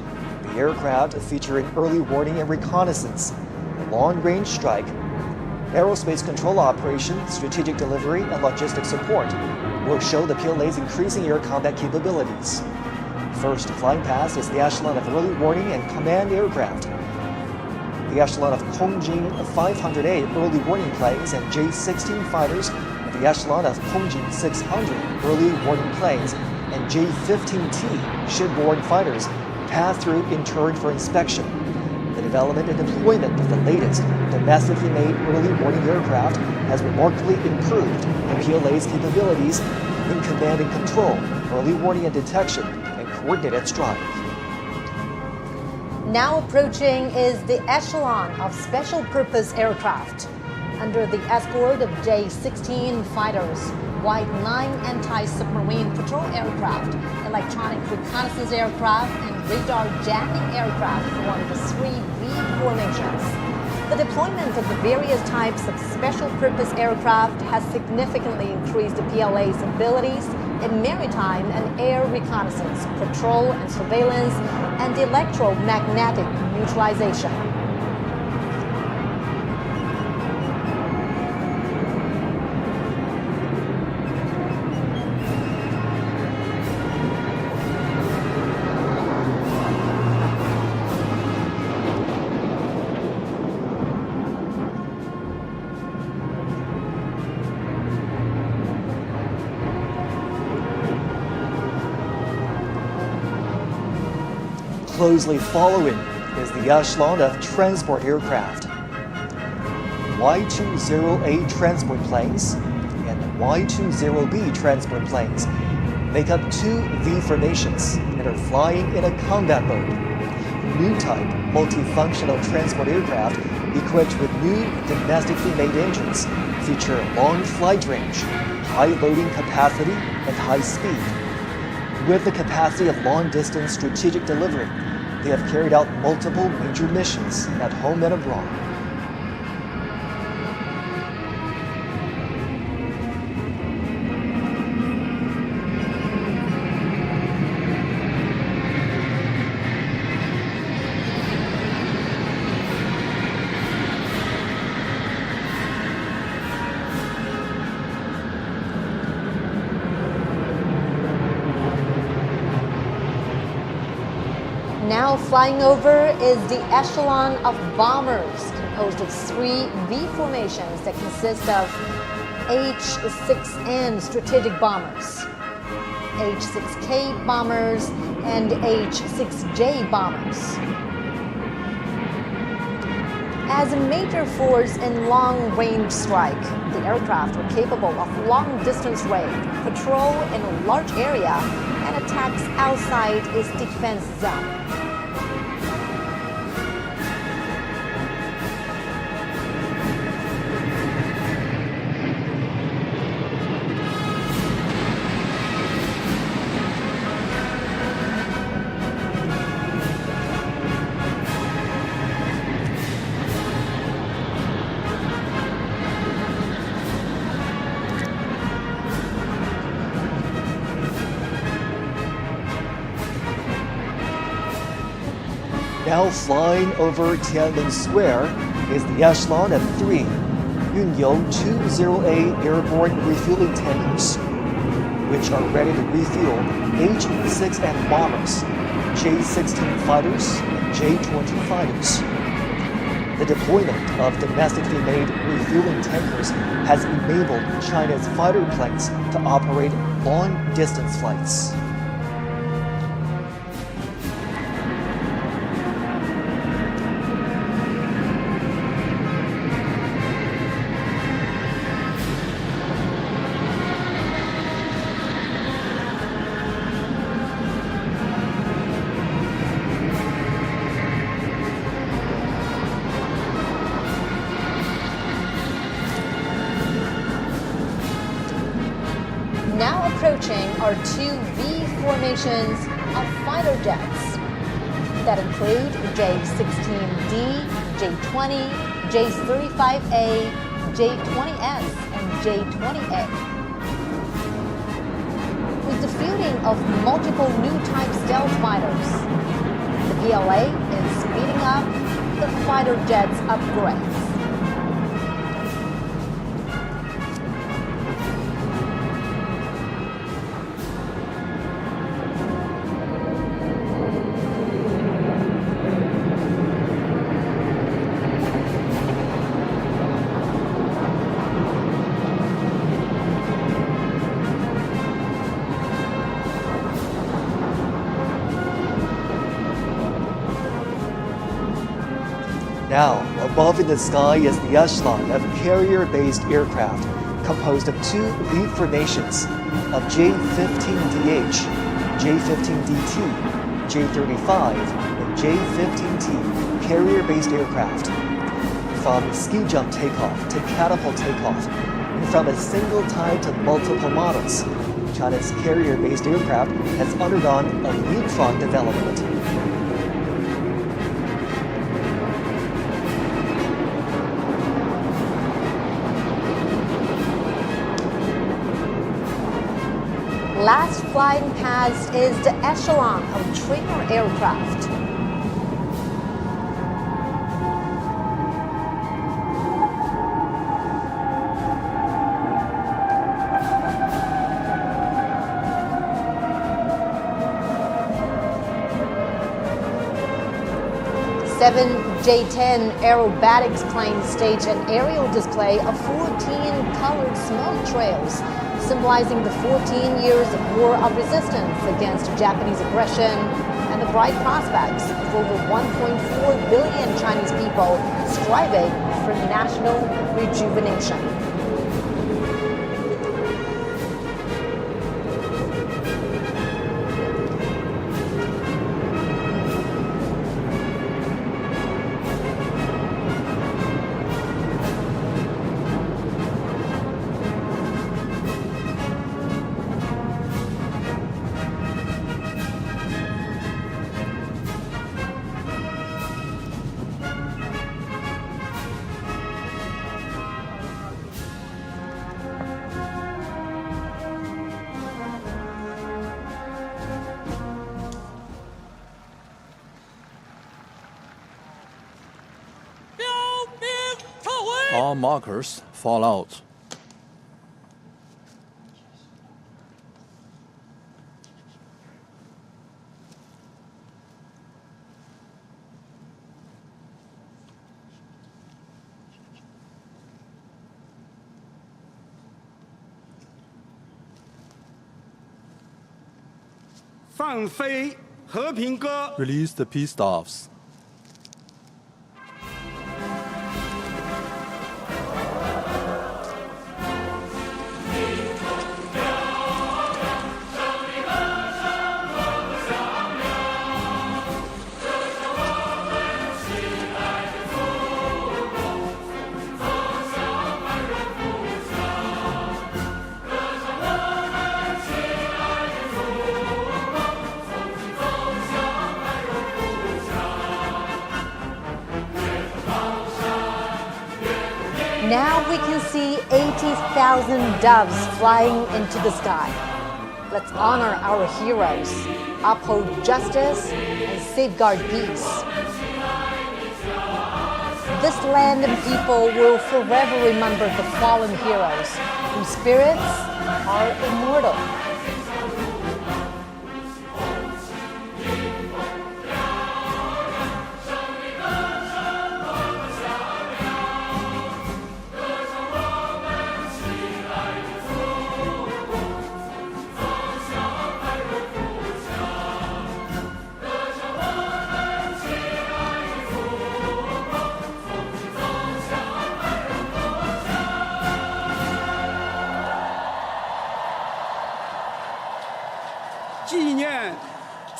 The aircraft feature an early warning and reconnaissance, a long-range strike, aerospace control operation, strategic delivery, and logistic support will show the PLA's increasing air combat capabilities. First flying past is the echelon of early warning and command aircraft. The echelon of Kongjin 500A early warning planes and J-16 fighters, and the echelon of Kongjin 600 early warning planes and J-15T shipborne fighters pass through in turn for inspection. The development and deployment of the latest domestically made early warning aircraft has remarkably improved the PLA's capabilities in command and control, early warning and detection, and coordinated strike. Now approaching is the echelon of special purpose aircraft. Under the escort of J-16 fighters, White 9 anti-submarine patrol aircraft, electronic reconnaissance aircraft, and radar jamming aircraft form the 3V formations. The deployment of the various types of special purpose aircraft has significantly increased the PLA's abilities in maritime and air reconnaissance, patrol and surveillance, and electromagnetic neutralization. Closely following is the echelon of transport aircraft. Y-20A transport planes and Y-20B transport planes make up two V formations and are flying in a combat mode. New type multifunctional transport aircraft equipped with new domestically made engines feature long flight range, high loading capacity, and high speed. With the capacity of long-distance strategic delivery, they have carried out multiple major missions at home and abroad. Now flying over is the echelon of bombers, composed of three V formations that consist of H-6N strategic bombers, H-6K bombers, and H-6J bombers. As a major force in long-range strike, the aircraft were capable of long-distance range, patrol in a large area, and attacks outside its defense zone. Now flying over Tiananmen Square is the echelon of 3 Yunyou 20A airborne refueling tankers, which are ready to refuel H-6M bombers, J-16 fighters, and J-20 fighters. The deployment of domestically made refueling tankers has enabled China's fighter planes to operate long-distance flights. Now approaching are 2 V formations of fighter jets that include J-16D, J-20, J-35A, J-20S, and J-20A. With the fielding of multiple new type stealth fighters, the PLA is speeding up the fighter jets upgrades. Now, above in the sky is the echelon of carrier-based aircraft composed of 2 V formations of J-15DH, J-15DT, J-35, and J-15T carrier-based aircraft. From ski jump takeoff to catapult takeoff, and from a single type to multiple models, China's carrier-based aircraft has undergone a leapfrog development. Last flying past is the echelon of trainer aircraft. Seven J-10 aerobatics planes stage an aerial display of 14 colored smoke trails, symbolizing the 14 years of war of resistance against Japanese aggression and the bright prospects of over 1.4 billion Chinese people striving for national rejuvenation. All markers fall out. Release the peace staffs. Now we can see 80,000 doves flying into the sky. Let's honor our heroes. uphold justice, and safeguard peace. This land and people will forever remember the fallen heroes whose spirits are immortal.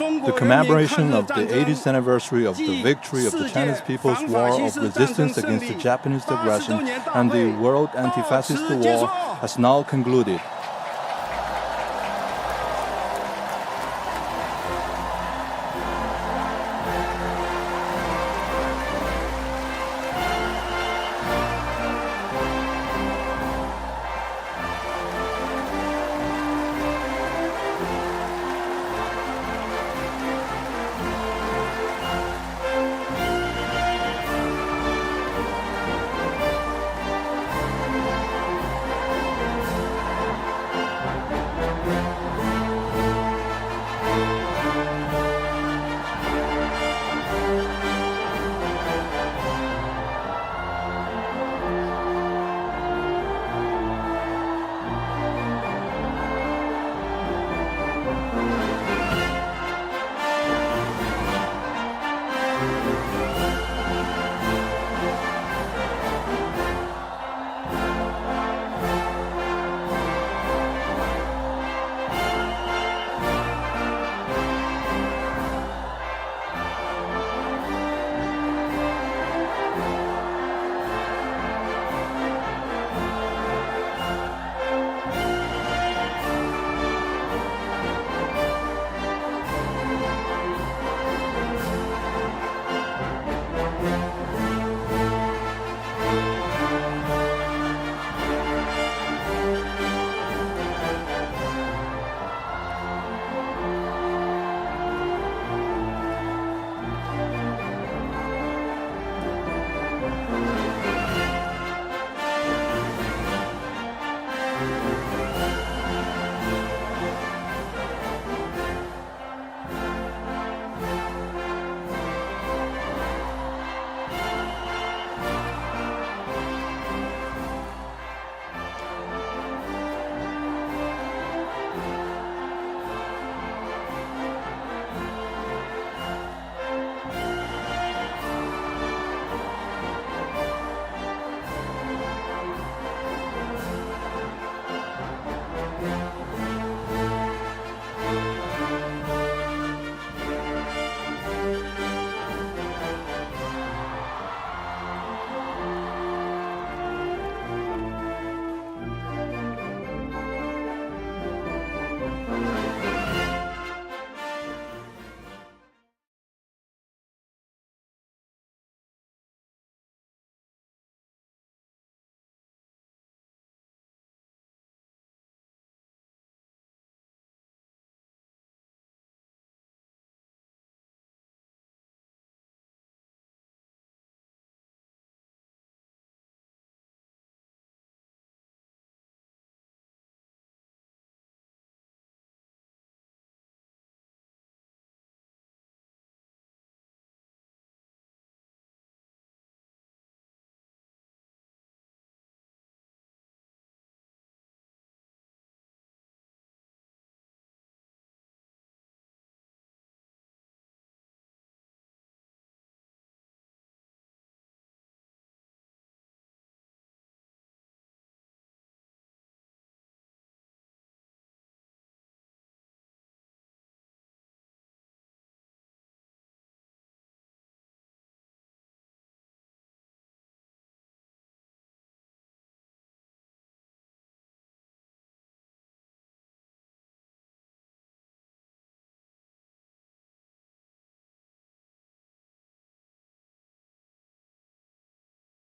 The commemoration of the 80th anniversary of the victory of the Chinese People's War of Resistance against the Japanese aggression and the World Anti-Fascist War has now concluded.